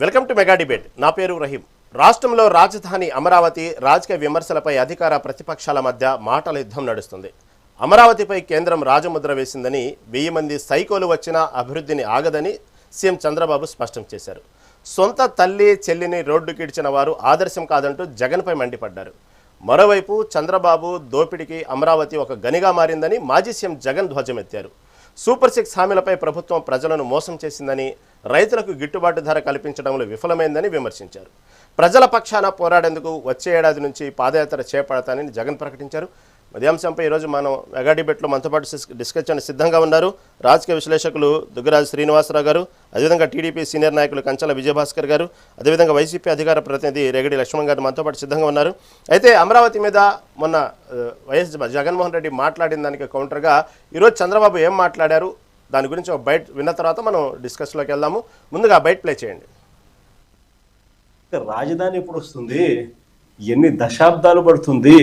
Welcome to mega debate. నా పేరు రహీం. రాష్ట్రంలో రాజధాని అమరావతి రాజకీయ విమర్శలపై అధికార ప్రతిపక్షాల మధ్య మాటల యుద్ధం నడుస్తుంది. అమరావతిపై కేంద్రం రాజముద్ర వేసిందని 1000 మంది సైకోలు వచ్చినా అభివృద్ధిని ఆగదని సీఎం చంద్రబాబు స్పష్టం చేశారు. సొంత తల్లి చెల్లిని రోడ్డుకిడ్చిన వారు ఆదర్శం కాదంటూ జగన్పై మండిపడ్డారు. మరోవైపు చంద్రబాబు దోపిడికి అమరావతి ఒక గనిగా మారిందని మాజీ సీఎం జగన్ ధ్వజమెత్తారు. సూపర్ 6 హామీలపై ప్రభుత్వం ప్రజలను మోసం చేసిందని, రైతులకు గిట్టుబాటు ధర కల్పించడంలో విఫలమైందని విమర్శించారు. ప్రజల పక్షాన పోరాడేందుకు వచ్చే ఏడాది నుంచి పాదయాత్ర చేపడతానని జగన్ ప్రకటించారు. అదే అంశంపై ఈరోజు మనం మెగా డిబేట్లో మనతో పాటు డిస్కస్ చేయడానికి సిద్ధంగా ఉన్నారు రాజకీయ విశ్లేషకులు దుగ్గరాజు శ్రీనివాసరావు గారు, అదేవిధంగా టీడీపీ సీనియర్ నాయకులు కంచల విజయభాస్కర్ గారు, అదేవిధంగా వైసీపీ అధికార ప్రతినిధి రేగడి లక్ష్మణ్ గారు మనతో పాటు సిద్ధంగా ఉన్నారు. అయితే అమరావతి మీద మొన్న వైఎస్ జగన్మోహన్ రెడ్డి మాట్లాడిన దానికి కౌంటర్గా ఈరోజు చంద్రబాబు ఏం మాట్లాడారు దాని గురించి ఒక బైట్ విన్న తర్వాత మనం డిస్కషన్లోకి వెళ్దాము. ముందుగా బైట్ ప్లే చేయండి. రాజధాని ఎప్పుడు వస్తుంది, ఎన్ని దశాబ్దాలు పడుతుంది?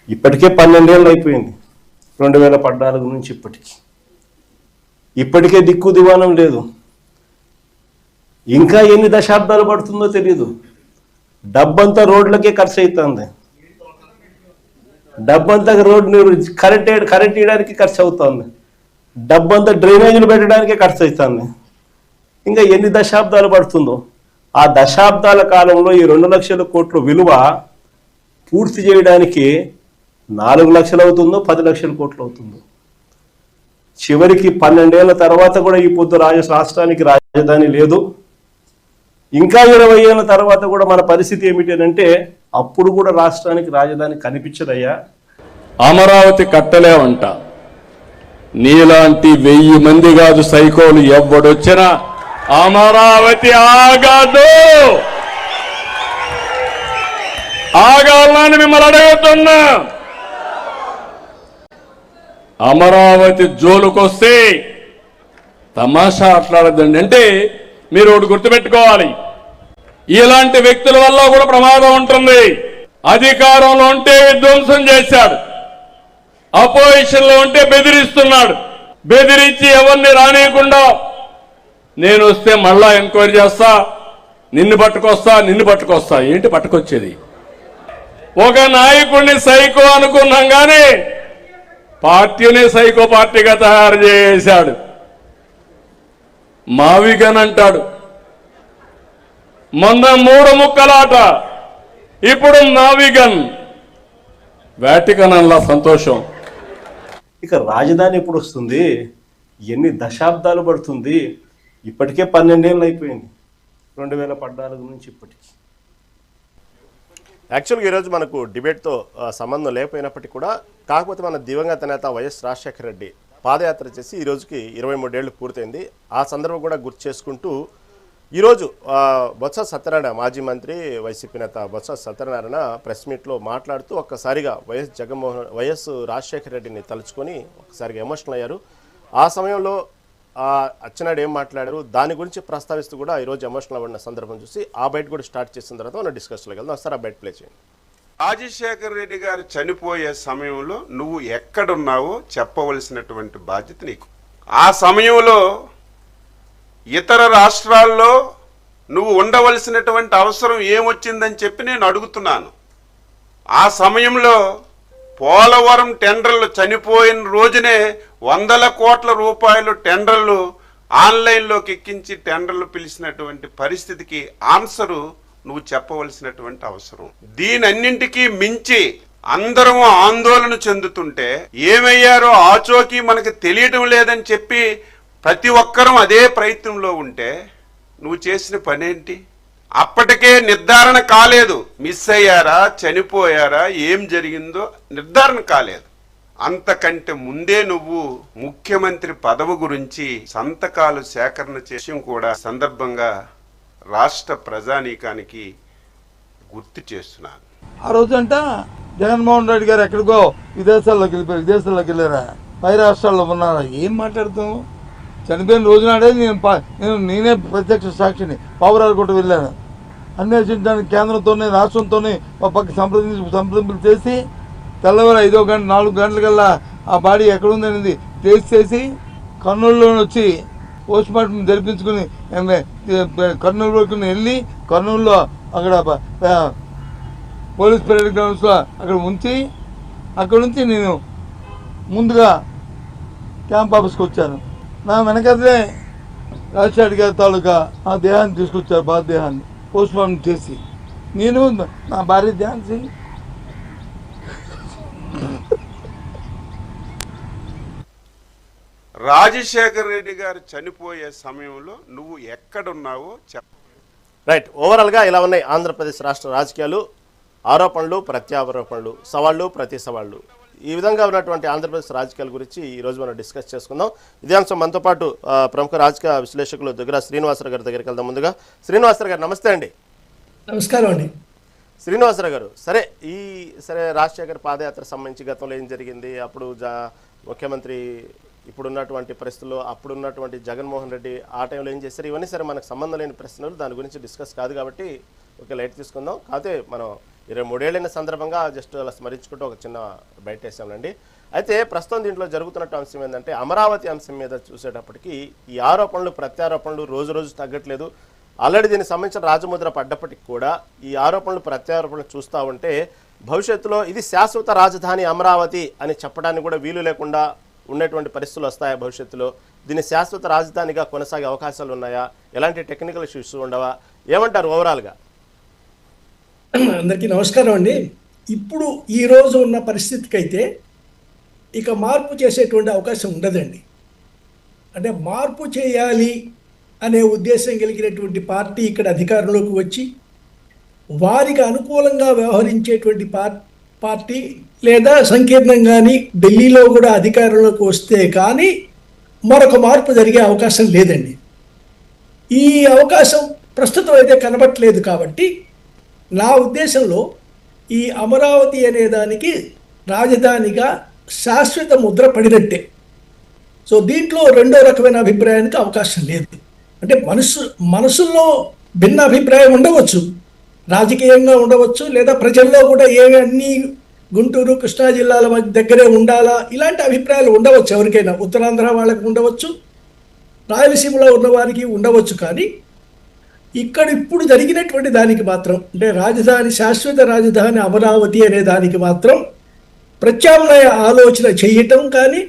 ఇప్పటికే 12 ఏళ్ళు అయిపోయింది. 2014 నుంచి ఇప్పటికే దిక్కు దివానం లేదు. ఇంకా ఎన్ని దశాబ్దాలు పడుతుందో తెలియదు. డబ్బంతా రోడ్లకే ఖర్చు అవుతుంది. డబ్బంతా రోడ్డు కరెంట్ వేయడానికి ఖర్చు అవుతుంది. డబ్బంతా డ్రైనేజీలు పెట్టడానికే ఖర్చు అవుతుంది. ఇంకా ఎన్ని దశాబ్దాలు పడుతుందో. ఆ దశాబ్దాల కాలంలో ఈ 2 లక్షల కోట్ల విలువ పూర్తి చేయడానికి 4 లక్షలు అవుతుందో 10 లక్షల కోట్లు అవుతుందో. చివరికి 12 ఏళ్ల తర్వాత కూడా ఈ పొద్దు రాష్ట్రానికి రాజధాని లేదు. ఇంకా 20 ఏళ్ల తర్వాత కూడా మన పరిస్థితి ఏమిటి అంటే అప్పుడు కూడా రాష్ట్రానికి రాజధాని కనిపించదయ్యా. అమరావతి కట్టలేవంట. నీలాంటి 1000 మంది కాదు సైకోలు ఎవడొచ్చినా అమరావతి ఆగదు. ఆగాలని మిమ్మల్ని అడుగుతున్నా. అమరావతి జోలుకొస్తే తమాషా అట్లాడదండి. అంటే మీరు ఒకటి గుర్తుపెట్టుకోవాలి, ఇలాంటి వ్యక్తుల వల్ల కూడా ప్రమాదం ఉంటుంది. అధికారంలో ఉంటే విధ్వంసం చేశాడు, అపోజిషన్ లో ఉంటే బెదిరిస్తున్నాడు. బెదిరించి ఎవరిని రానియకుండా నేను వస్తే మళ్ళా ఎంక్వైరీ చేస్తా, నిన్ను పట్టుకొస్తా. ఏంటి పట్టుకొచ్చేది? ఒక నాయకుడిని సైకో అనుకున్నాం కానీ పార్టీని సైకో పార్టీగా తయారు చేశాడు. మావిగన్ అంటాడు, మొన్న 3 ముక్కలాట, ఇప్పుడు మావిగన్. వాటికన్ అలా సంతోషం. ఇక రాజధాని ఎప్పుడు వస్తుంది, ఎన్ని దశాబ్దాలు పడుతుంది? ఇప్పటికే 12 ఏళ్ళు అయిపోయింది. 2014 నుంచి ఇప్పటికి. యాక్చువల్గా ఈరోజు మనకు డిబేట్తో సంబంధం లేకపోయినప్పటికీ కూడా, కాకపోతే మన దివంగత నేత వైఎస్ రాజశేఖర రెడ్డి పాదయాత్ర చేసి ఈ రోజుకి 23 ఏళ్ళు పూర్తయింది. ఆ సందర్భం కూడా గుర్తు చేసుకుంటూ ఈరోజు బొత్స సత్యనారాయణ, మాజీ మంత్రి వైసీపీ నేత బొత్స సత్యనారాయణ ప్రెస్ మీట్లో మాట్లాడుతూ ఒక్కసారిగా వైఎస్ రాజశేఖర రెడ్డిని తలుచుకొని ఒక్కసారిగా ఎమోషనల్ అయ్యారు. ఆ సమయంలో అచ్చెన్నాయుడు ఏం మాట్లాడారు దాని గురించి ప్రస్తావిస్తూ కూడా ఈరోజు ఎమోషనల్ అవ్వడిన సందర్భం చూసి ఆ బయట కూడా స్టార్ట్ చేసిన తర్వాత మనం డిస్కషన్లోకి వెళ్దాం. ఒకసారి ఆ బయట ప్లే చేయండి. రాజశేఖర రెడ్డి గారు చనిపోయే సమయంలో నువ్వు ఎక్కడున్నావో చెప్పవలసినటువంటి బాధ్యత నీకు. ఆ సమయంలో ఇతర రాష్ట్రాల్లో నువ్వు ఉండవలసినటువంటి అవసరం ఏమొచ్చిందని చెప్పి నేను అడుగుతున్నాను. ఆ సమయంలో పోలవరం టెండర్లు చనిపోయిన రోజునే 100 కోట్ల రూపాయలు టెండర్లు ఆన్లైన్లోకి ఎక్కించి టెండర్లు పిలిచినటువంటి పరిస్థితికి ఆన్సరు నువ్వు చెప్పవలసినటువంటి అవసరం. దీనన్నింటికీ మించి అందరం ఆందోళన చెందుతుంటే ఏమయ్యారో ఆచోకి మనకు తెలియటం లేదని చెప్పి ప్రతి ఒక్కరూ అదే ప్రయత్నంలో ఉంటే నువ్వు చేసిన పనేంటి? అప్పటికే నిర్ధారణ కాలేదు, మిస్ అయ్యారా, చనిపోయారా, ఏం జరిగిందో నిర్ధారణ కాలేదు. అంతకంటే ముందే నువ్వు ముఖ్యమంత్రి పదవి గురించి సంతకాలు సేకరణ చేసి కూడా సందర్భంగా రాష్ట్ర ప్రజానీకానికి గుర్తు చేస్తున్నాను. ఆ రోజంట జగన్మోహన్ రెడ్డి గారు ఎక్కడికో విదేశాల్లోకి వెళ్ళారా, పై రాష్ట్రాల్లో ఉన్నారా? ఏం మాట్లాడుతాం? చనిపోయిన రోజునాడే నేనే ప్రత్యక్ష సాక్షిని పావురాలకోట వెళ్ళాను. అన్వేషించడానికి కేంద్రంతోనే రాష్ట్రంతోనే ఒక పక్క సంప్రదింపులు చేసి తెల్లవారు 5 గంట 4 గంటలకల్లా ఆ బాడీ ఎక్కడుందనేది టేస్ట్ చేసి కర్నూలులో వచ్చి పోస్ట్ మార్టం జరిపించుకుని కర్నూలు వరకు వెళ్ళి కర్నూలులో అక్కడ పోలీస్ పరేడ్ గ్రౌండ్స్లో అక్కడ ఉంచి అక్కడ నుంచి నేను ముందుగా క్యాంప్ ఆఫీస్కి వచ్చాను. నా వెనకదే రాజశేఖర్ గారి తాలూకా ఆ దేహాన్ని తీసుకొచ్చారు, బాధదేహాన్ని పోస్ట్ మార్టం చేసి నేను నా భార్య ఝాన్సీ రాజశేఖర్ రెడ్డి గారు చనిపోయే సమయంలో నువ్వు ఎక్కడున్నావో చెప్ప. రైట్, ఓవరాల్గా ఇలా ఉన్నాయి ఆంధ్రప్రదేశ్ రాష్ట్ర రాజకీయాలు. ఆరోపణలు, ప్రత్యారోపణలు, సవాళ్ళు, ప్రతి సవాళ్ళు, ఈ విధంగా ఉన్నటువంటి ఆంధ్రప్రదేశ్ రాజకీయాల గురించి ఈరోజు మనం డిస్కస్ చేసుకుందాం. ఇదే అంశం మనతో పాటు ప్రముఖ రాజకీయ విశ్లేషకులు దగ్గర శ్రీనివాసరావు గారి దగ్గరికి వెళ్దాం. ముందుగా శ్రీనివాసరావు గారు నమస్తే అండి. నమస్కారం అండి. శ్రీనివాసరావు గారు, సరే రాజశేఖర్ పాదయాత్ర సంబంధించి గతంలో ఏం జరిగింది, అప్పుడు ముఖ్యమంత్రి ఇప్పుడున్నటువంటి పరిస్థితుల్లో అప్పుడున్నటువంటి జగన్మోహన్ రెడ్డి ఆ టైంలో ఏం చేశారు, ఇవన్నీ సరే మనకు సంబంధం లేని ప్రశ్నలు, దాని గురించి డిస్కస్ కాదు కాబట్టి ఒక లైట్ తీసుకుందాం. కాకపోతే మనం 23 ఏళ్ళైన సందర్భంగా జస్ట్ అలా స్మరించుకుంటూ ఒక చిన్న బయట వేసామండి. అయితే ప్రస్తుతం దీంట్లో జరుగుతున్నట్టు అంశం ఏంటంటే అమరావతి అంశం మీద చూసేటప్పటికి ఈ ఆరోపణలు, ప్రత్యారోపణలు రోజు రోజు తగ్గట్లేదు. ఆల్రెడీ దీనికి సంబంధించిన రాజముద్ర పడ్డప్పటికి కూడా ఈ ఆరోపణలు, ప్రత్యారోపణలు చూస్తూ ఉంటే భవిష్యత్తులో ఇది శాశ్వత రాజధాని అమరావతి అని చెప్పడానికి కూడా వీలు లేకుండా ఉన్నటువంటి పరిస్థితులు వస్తాయా భవిష్యత్తులో? దీన్ని శాశ్వత రాజధానిగా కొనసాగే అవకాశాలు ఉన్నాయా? ఎలాంటి టెక్నికల్ ఇష్యూస్ ఉండవా? ఏమంటారు ఓవరాల్గా? అందరికీ నమస్కారం అండి. ఇప్పుడు ఈరోజు ఉన్న పరిస్థితికి అయితే ఇక మార్పు చేసేటువంటి అవకాశం ఉండదండి. అంటే మార్పు చేయాలి అనే ఉద్దేశం కలిగినటువంటి పార్టీ ఇక్కడ అధికారంలోకి వచ్చి వారికి అనుకూలంగా వ్యవహరించేటువంటి పార్టీ లేదా సంకీర్ణంగాని ఢిల్లీలో కూడా అధికారంలోకి వస్తే కానీ మరొక మార్పు జరిగే అవకాశం లేదండి. ఈ అవకాశం ప్రస్తుతం అయితే కనబట్టలేదు. కాబట్టి నా ఉద్దేశంలో ఈ అమరావతి అనే దానికి రాజధానిగా శాశ్వత ముద్ర పడినట్టే. సో దీంట్లో రెండో రకమైన అభిప్రాయానికి అవకాశం లేదు. అంటే మనసుల్లో భిన్న అభిప్రాయం ఉండవచ్చు, రాజకీయంగా ఉండవచ్చు, లేదా ప్రజల్లో కూడా అన్ని గుంటూరు, కృష్ణా జిల్లాల దగ్గరే ఉండాలా ఇలాంటి అభిప్రాయాలు ఉండవచ్చు. ఎవరికైనా ఉత్తరాంధ్ర వాళ్ళకి ఉండవచ్చు, రాయలసీమలో ఉన్న వారికి ఉండవచ్చు. కానీ ఇక్కడ ఇప్పుడు జరిగినటువంటి దానికి మాత్రం అంటే రాజధాని, శాశ్వత రాజధాని అమరావతి అనే దానికి మాత్రం ప్రత్యామ్నాయ ఆలోచన చేయటం కానీ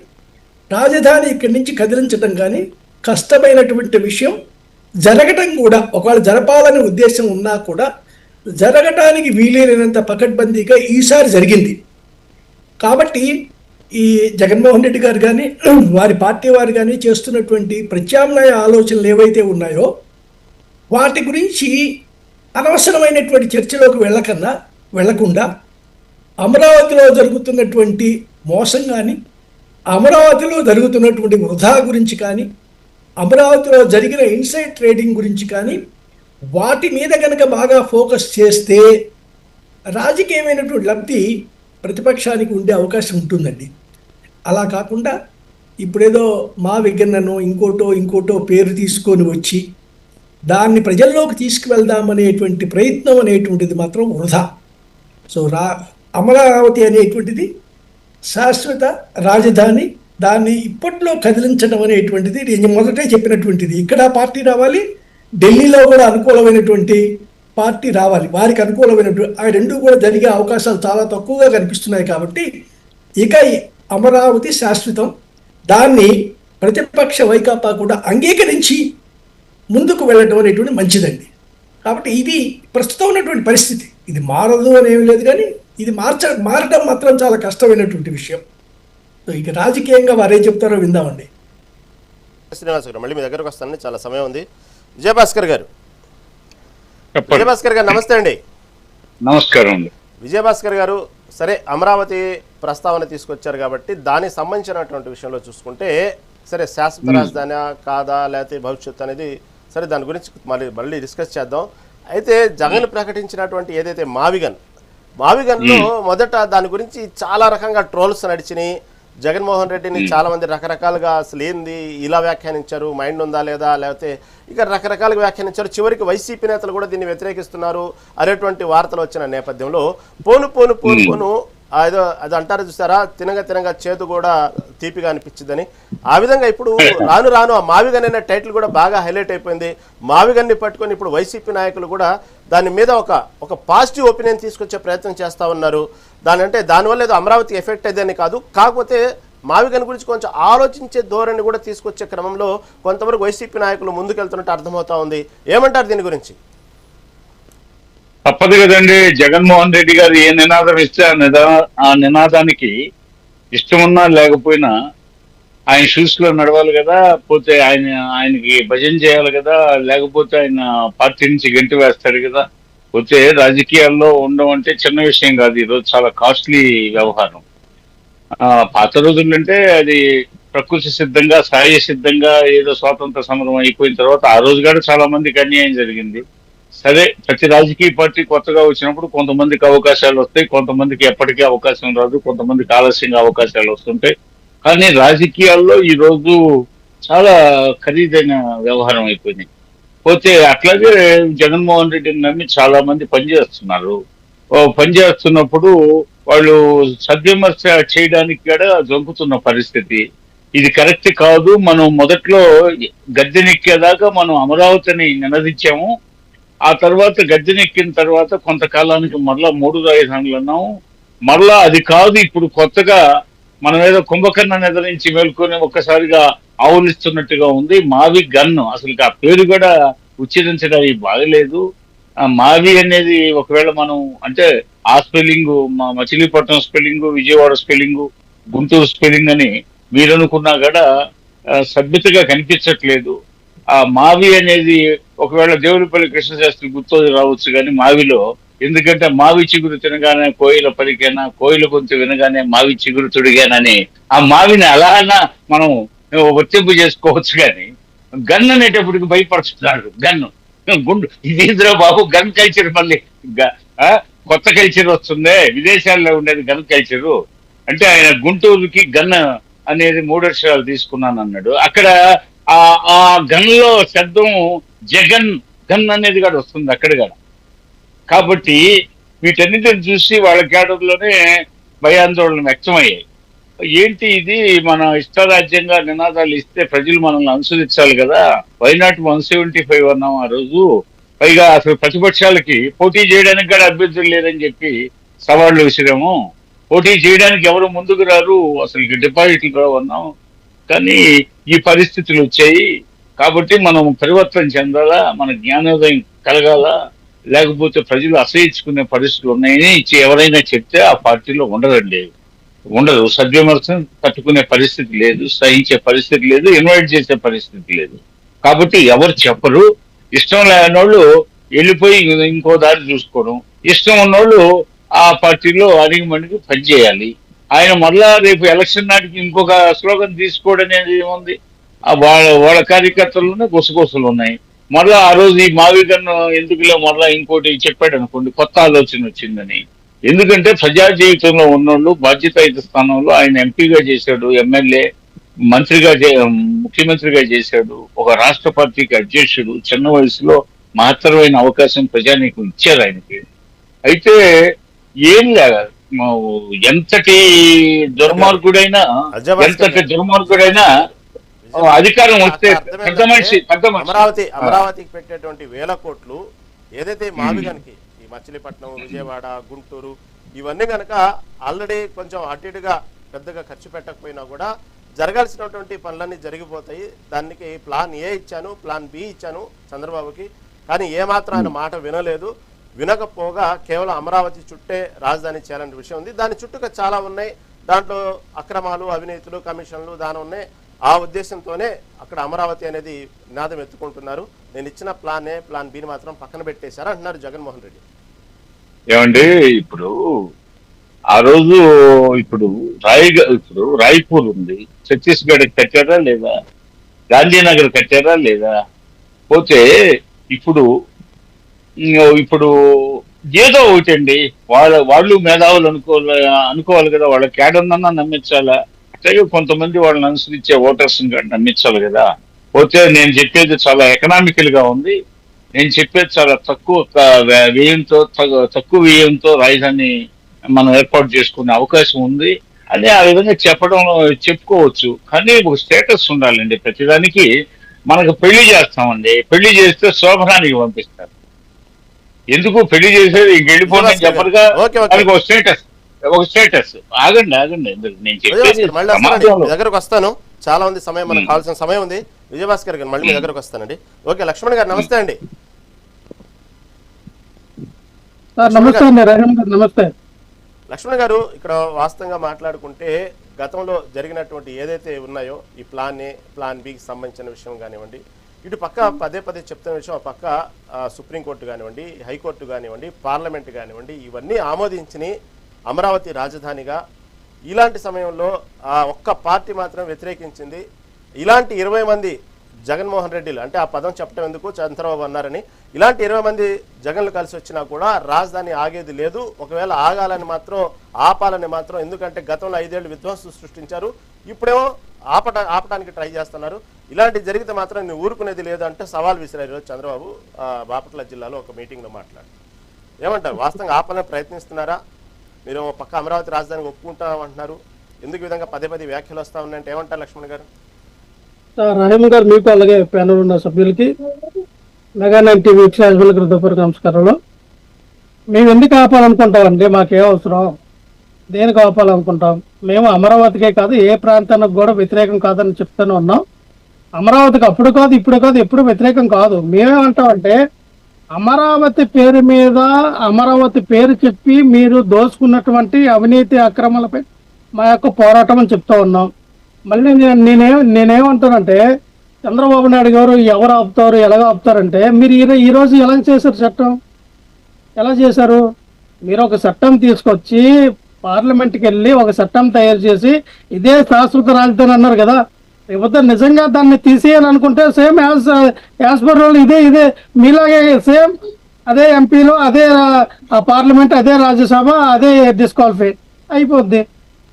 రాజధాని ఇక్కడి నుంచి కదిలించటం కానీ కష్టమైనటువంటి విషయం. జరగటం కూడా ఒకవేళ జరపాలనే ఉద్దేశం ఉన్నా కూడా జరగటానికి వీలైనంత పకడ్బందీగా ఈసారి జరిగింది. కాబట్టి ఈ జగన్మోహన్ రెడ్డి గారు కానీ వారి పార్టీ వారు కానీ చేస్తున్నటువంటి ప్రత్యామ్నాయ ఆలోచనలు ఏవైతే ఉన్నాయో వాటి గురించి అనవసరమైనటువంటి చర్చలోకి వెళ్లకుండా అమరావతిలో జరుగుతున్నటువంటి మోసం కానీ, అమరావతిలో జరుగుతున్నటువంటి వృధా గురించి కానీ, అమరావతిలో జరిగిన ఇన్సైడ్ ట్రేడింగ్ గురించి కానీ వాటి మీద కనుక బాగా ఫోకస్ చేస్తే రాజకీయమైనటువంటి లబ్ధి ప్రతిపక్షానికి ఉండే అవకాశం ఉంటుందండి. అలా కాకుండా ఇప్పుడేదో మా విజ్ఞానో ఇంకోటో పేరు తీసుకొని వచ్చి దాన్ని ప్రజల్లోకి తీసుకువెళ్దామనేటువంటి ప్రయత్నం అనేటువంటిది మాత్రం వృధా. సో అమరావతి అనేటువంటిది శాశ్వత రాజధాని, దాన్ని ఇప్పట్లో కదిలించడం అనేటువంటిది నేను మొదటే చెప్పినటువంటిది. ఇక్కడ పార్టీ రావాలి, ఢిల్లీలో కూడా అనుకూలమైనటువంటి పార్టీ రావాలి, వారికి అనుకూలమైనటువంటి ఆ రెండు కూడా జరిగే అవకాశాలు చాలా తక్కువగా కనిపిస్తున్నాయి. కాబట్టి ఇక అమరావతి శాశ్వతం, దాన్ని ప్రతిపక్ష వైకాపా కూడా అంగీకరించి ముందుకు వెళ్ళడం అనేటువంటి మంచిదండి. కాబట్టి ఇది ప్రస్తుతం ఉన్నటువంటి పరిస్థితి. ఇది మారదు అని ఏమి లేదు, కానీ ఇది మారడం మాత్రం చాలా కష్టమైనటువంటి విషయం. సో ఇక రాజకీయంగా వారేం చెప్తారో విందామండి. శ్రీనివాస్ గారు, మళ్ళీ మీ దగ్గరకు వస్తానండి, చాలా సమయం ఉంది. విజయభాస్కర్ గారు నమస్తే అండి. నమస్కారం అండి. విజయభాస్కర్ గారు, సరే అమరావతి ప్రస్తావన తీసుకొచ్చారు కాబట్టి దానికి సంబంధించినటువంటి విషయంలో చూసుకుంటే సరే శాశ్వత రాజధాని కాదా లేకపోతే భవిష్యత్తు అనేది సరే దాని గురించి మళ్ళీ డిస్కస్ చేద్దాం. అయితే జగన్ ప్రకటించినటువంటి ఏదైతే మావిగన్లో మొదట దాని గురించి చాలా రకంగా ట్రోల్స్ నడిచినాయి. జగన్మోహన్ రెడ్డిని చాలామంది రకరకాలుగా అసలు ఏంది ఇలా వ్యాఖ్యానించారు, మైండ్ ఉందా లేదా, లేకపోతే ఇక రకరకాలుగా వ్యాఖ్యానించారు. చివరికి వైసీపీ నేతలు కూడా దీన్ని వ్యతిరేకిస్తున్నారు అనేటువంటి వార్తలు వచ్చిన నేపథ్యంలో పోను ఏదో అది అంటారు చూసారా, తినగా చేతు కూడా తీపిగా అనిపించిందని. ఆ విధంగా ఇప్పుడు రాను రాను ఆ మావిగన్ అనే టైటిల్ కూడా బాగా హైలైట్ అయిపోయింది. మావిగన్ని పట్టుకొని ఇప్పుడు వైసీపీ నాయకులు కూడా దాని మీద ఒక పాజిటివ్ ఒపీనియన్ తీసుకొచ్చే ప్రయత్నం చేస్తూ ఉన్నారు. దానివల్ల ఏదో అమరావతి ఎఫెక్ట్ అయ్యేదని కాదు, కాకపోతే మావిగన్ గురించి కొంచెం ఆలోచించే ధోరణి కూడా తీసుకొచ్చే క్రమంలో కొంతవరకు వైసీపీ నాయకులు ముందుకెళ్తున్నట్టు అర్థమవుతా ఉంది. ఏమంటారు దీని గురించి? తప్పదు కదండి. జగన్మోహన్ రెడ్డి గారు ఏ నినాదం ఇస్తే ఆ నినాదానికి ఇష్టమున్నా లేకపోయినా ఆయన షూస్ లో నడవాలి కదా, పోతే ఆయనకి భజన చేయాలి కదా, లేకపోతే ఆయన పార్టీ నుంచి గెంటి వేస్తాడు కదా. పోతే రాజకీయాల్లో ఉండడం అంటే చిన్న విషయం కాదు, ఈరోజు చాలా కాస్ట్లీ వ్యవహారం. పాత రోజులంటే అది ప్రకృతి సిద్ధంగా సహజ సిద్ధంగా ఏదో స్వాతంత్ర సమరం అయిపోయిన తర్వాత ఆ రోజు కూడా చాలా మందికి అన్యాయం జరిగింది. సరే, ప్రతి రాజకీయ పార్టీ కొత్తగా వచ్చినప్పుడు కొంతమందికి అవకాశాలు వస్తాయి, కొంతమందికి ఎప్పటికీ అవకాశం రాదు, కొంతమందికి ఆలస్యంగా అవకాశాలు వస్తుంటాయి. కానీ రాజకీయాల్లో ఈ రోజు చాలా ఖరీదైన వ్యవహారం అయిపోయింది. పోతే అట్లాగే జగన్మోహన్ రెడ్డిని నమ్మి చాలా మంది పనిచేస్తున్నారు. పనిచేస్తున్నప్పుడు వాళ్ళు సద్విమర్శ చేయడానికి కూడా జంకుతున్న పరిస్థితి. ఇది కరెక్ట్ కాదు. మనం మొదట్లో గద్దెనెక్కేదాకా మనం అమరావతిని నినదించాము. ఆ తర్వాత గద్దెనెక్కిన తర్వాత కొంతకాలానికి మరలా 3 రాజధానులు అన్నాము. మరలా అది కాదు, ఇప్పుడు కొత్తగా మనం ఏదో కుంభకర్ణ నిద్ర నుంచి మేల్కొని ఒక్కసారిగా ఆవులిస్తున్నట్టుగా ఉంది. మావి గన్ను, అసలు ఆ పేరు కూడా ఉచ్చరించడానికి బాగలేదు. మావి అనేది ఒకవేళ మనం అంటే ఆ spelling Machilipatnam spelling, Vijayawada spelling, Guntur spelling అని మీరు అనుకున్నా కూడా సభ్యతగా కనిపించట్లేదు. ఆ మావి అనేది ఒకవేళ దేవులపల్లి కృష్ణశాస్త్రి గుర్తు రావచ్చు కానీ మావిలో, ఎందుకంటే మావి చిగురు తినగానే కోయిల పలికేనా, కోయిల గొంతు వినగానే మావి చిగురు తొడిగానని ఆ మావిని అలానా మనం వర్తింపు చేసుకోవచ్చు. కానీ గన్ అనేటప్పటికి భయపడుతున్నాడు. గన్ను గుండు ఇదేంద్రా బాబు, గన్ కల్చర్ మళ్ళీ కొత్త కల్చర్ వస్తుందే, విదేశాల్లో ఉండేది గన్ కల్చరు అంటే. ఆయన గుంటూరుకి గన్ అనేది 3 అక్షరాలు తీసుకున్నాను అన్నాడు. అక్కడ ఆ గన్ లో శబ్దం జగన్ గన్ అనేది కూడా వస్తుంది అక్కడ కూడా. కాబట్టి వీటన్నిటిని చూసి వాళ్ళ కేడర్లోనే భయాందోళన వ్యక్తమయ్యాయి. ఏంటి ఇది, మన ఇష్టరాజ్యంగా నినాదాలు ఇస్తే ప్రజలు మనల్ని అనుసరించాలి కదా. వైనాట్ 175 అన్నాం ఆ రోజు. పైగా అసలు ప్రతిపక్షాలకి పోటీ చేయడానికి కూడా అభ్యర్థులు లేదని చెప్పి సవాళ్లు విసిరాము. పోటీ చేయడానికి ఎవరు ముందుకు రారు, అసలు డిపాజిట్లు రావు అన్నాం. కానీ ఈ పరిస్థితులు వచ్చాయి. కాబట్టి మనం పరివర్తన చెందాలా, మన జ్ఞానోదయం కలగాల, లేకపోతే ప్రజలు అసహించుకునే పరిస్థితులు ఉన్నాయని ఎవరైనా చెప్తే ఆ పార్టీలో ఉండదు. సద్విమర్శనం తట్టుకునే పరిస్థితి లేదు, సహించే పరిస్థితి లేదు, ఇన్వైట్ చేసే పరిస్థితి లేదు. కాబట్టి ఎవరు చెప్పరు. ఇష్టం లేనోళ్ళు వెళ్ళిపోయి ఇంకో దారి చూసుకోవడం, ఇష్టం ఉన్నోళ్ళు ఆ పార్టీలో అడిగిమడికి పనిచేయాలి. ఆయన మళ్ళా రేపు ఎలక్షన్ నాటికి ఇంకొక స్లోగన్ తీసుకోవడం అనేది ఏముంది, వాళ్ళ కార్యకర్తల్లోనే గుసగుసలు ఉన్నాయి. మళ్ళా ఆ రోజు ఈ మావిగన్ను ఎందుకులో మళ్ళా ఇంకోటి చెప్పాడు అనుకోండి, కొత్త ఆలోచన వచ్చిందని. ఎందుకంటే ప్రజా జీవితంలో ఉన్నోళ్ళు బాధ్యతాయుత స్థానంలో ఆయన ఎంపీగా చేశాడు, ఎమ్మెల్యే, మంత్రిగా ముఖ్యమంత్రిగా చేశాడు, ఒక రాష్ట్ర పార్టీకి అధ్యక్షుడు. చిన్న వయసులో మహత్తరమైన అవకాశం ప్రజానీకం ఇచ్చారు ఆయనకి. అయితే ఏం లేదు, ఎంతటి దుర్మార్గుడైనా అధికారం వస్తే పెద్ద మనిషి అమరావతికి పెట్టేటువంటి 1000 కోట్లు ఏదైతే మావిగన్కి ఈ మచిలీపట్నం, విజయవాడ, గుంటూరు ఇవన్నీ కనుక ఆల్రెడీ కొంచెం అటు ఇటుగా పెద్దగా ఖర్చు పెట్టకపోయినా కూడా జరగాల్సినటువంటి పనులన్నీ జరిగిపోతాయి. దానికి ప్లాన్ ఏ ఇచ్చాను, ప్లాన్ బి ఇచ్చాను చంద్రబాబుకి, కానీ ఏమాత్రం ఆయన మాట వినలేదు. వినకపోగా కేవలం అమరావతి చుట్టే రాజధాని చేయాలనే విషయం ఉంది. దాని చుట్టూగా చాలా ఉన్నాయి, దాంట్లో అక్రమాలు, అవినీతులు, కమిషన్లు దాని ఉన్నాయి. ఆ ఉద్దేశంతోనే అక్కడ అమరావతి అనేది నినాదం ఎత్తుకుంటున్నారు. నేను ఇచ్చిన ప్లాన్ బిని మాత్రం పక్కన పెట్టేశారు అంటున్నారు జగన్మోహన్ రెడ్డి. ఏమండి, ఇప్పుడు ఆ రోజు ఇప్పుడు రాయ్పూర్ ఉంది, ఛత్తీస్గఢ్ కట్టారా లేదా, గాంధీనగర్ కట్టారా లేదా. పోతే ఇప్పుడు ఏదో ఒకటండి, వాళ్ళు మేధావులు అనుకోవాలి కదా, వాళ్ళ కేడర్నన్నా నమ్మించాలా. అట్లాగే కొంతమంది వాళ్ళని అనుసరించే ఓటర్స్ నమ్మించాలి కదా. పోతే నేను చెప్పేది చాలా ఎకనామికల్ గా ఉంది, నేను చెప్పేది చాలా తక్కువ వ్యయంతో రాజధాని మనం ఏర్పాటు చేసుకునే అవకాశం ఉంది అని ఆ విధంగా చెప్పుకోవచ్చు. కానీ ఒక స్టేటస్ ఉండాలండి. ప్రతిదానికి మనకు పెళ్లి చేస్తామండి, పెళ్లి చేస్తే శోభనానికి పంపిస్తారు. ఎందుకు పెళ్లి చేసేది ఇంక వెళ్ళిపోండి అని చెప్పరుగా, దానికి ఒక స్టేటస్. ఆగండి నేను చెప్పేది మళ్ళీ వస్తానండి, మీ దగ్గరకు వస్తాను. చాలా ఉంది సమయం, మనకు కావాల్సిన సమయం ఉంది. విజయభాస్కర్ గారు మళ్ళీ మీ దగ్గరకు వస్తానండి. ఓకే, లక్ష్మణ్ గారు నమస్తే అండి. నమస్తే అండి రహీం గారు. నమస్తే లక్ష్మణ్ గారు, ఇక్కడ వాస్తవంగా మాట్లాడుకుంటే గతంలో జరిగినటువంటి ఏదైతే ఉన్నాయో ఈ ప్లాన్ బికి సంబంధించిన విషయం కానివ్వండి, ఇటు పక్క పదే చెప్తున్న విషయం, పక్క సుప్రీంకోర్టు కానివ్వండి, హైకోర్టు కానివ్వండి, పార్లమెంట్ కానివ్వండి, ఇవన్నీ ఆమోదించి అమరావతి రాజధానిగా, ఇలాంటి సమయంలో ఒక్క పార్టీ మాత్రం వ్యతిరేకించింది. ఇలాంటి 20 మంది జగన్మోహన్ రెడ్డిలు, అంటే ఆ పదం చెప్పడం ఎందుకు, చంద్రబాబు అన్నారని, ఇలాంటి 20 మంది జగన్లు కలిసి వచ్చినా కూడా రాజధాని ఆగేది లేదు. ఒకవేళ ఆగాలని మాత్రం, ఆపాలని మాత్రం, ఎందుకంటే గతంలో 5 ఏళ్ళు విధ్వంసం సృష్టించారు, ఇప్పుడేమో ఆపటానికి ట్రై చేస్తున్నారు. ఇలాంటి జరిగితే మాత్రం నేను ఊరుకునేది లేదు అంటే సవాల్ విసిరారు ఈరోజు చంద్రబాబు బాపట్ల జిల్లాలో ఒక మీటింగ్లో మాట్లాడి. ఏమంటారు, వాస్తవంగా ఆపాలని ప్రయత్నిస్తున్నారా? మీరు పక్క అమరావతి రాజధానికి ఒప్పుకుంటామంటున్నారు, ఎందుకు ఈ విధంగా పదే వ్యాఖ్యలు వస్తా ఉన్నాయంటే ఏమంటారు లక్ష్మణ్ గారు? రహీం గారు, మీకు అలాగే ప్యానల్ ఉన్న సభ్యులకి, మెగా 9 టీవీ వీక్షకులకు హృదయపూర్వక నమస్కారాలు. మేము ఎందుకు ఆపాలనుకుంటామండి? మాకే అవసరం, దేనికి ఆపాలనుకుంటాం? మేము అమరావతికే కాదు, ఏ ప్రాంతానికి కూడా వ్యతిరేకం కాదని చెప్తూనే ఉన్నాం. అమరావతికి అప్పుడు కాదు, ఇప్పుడు కాదు, ఎప్పుడు వ్యతిరేకం కాదు. మేమేమంటామంటే, అమరావతి పేరు మీద, అమరావతి పేరు చెప్పి మీరు దోచుకున్నటువంటి అవినీతి అక్రమాలపై మా యొక్క పోరాటం అని చెప్తా ఉన్నాం. మళ్ళీ నేనేమంటానంటే, చంద్రబాబు నాయుడు గారు ఎవరు ఆపుతారు, ఎలాగ ఆపుతారంటే, మీరు ఈరోజు ఎలా చేశారు చట్టం? ఎలా చేశారు? మీరు ఒక చట్టం తీసుకొచ్చి పార్లమెంట్కి వెళ్ళి ఒక చట్టం తయారు చేసి ఇదే శాశ్వత రాజధాని అన్నారు కదా. రేపు నిజంగా దాన్ని తీసేయాలనుకుంటే సేమ్ యాజ్ పర్ రూల్ ఇదే మీలాగే సేమ్ అదే ఎంపీలు, అదే పార్లమెంట్, అదే రాజ్యసభ, అదే డిస్క్వాలిఫై అయిపోద్ది.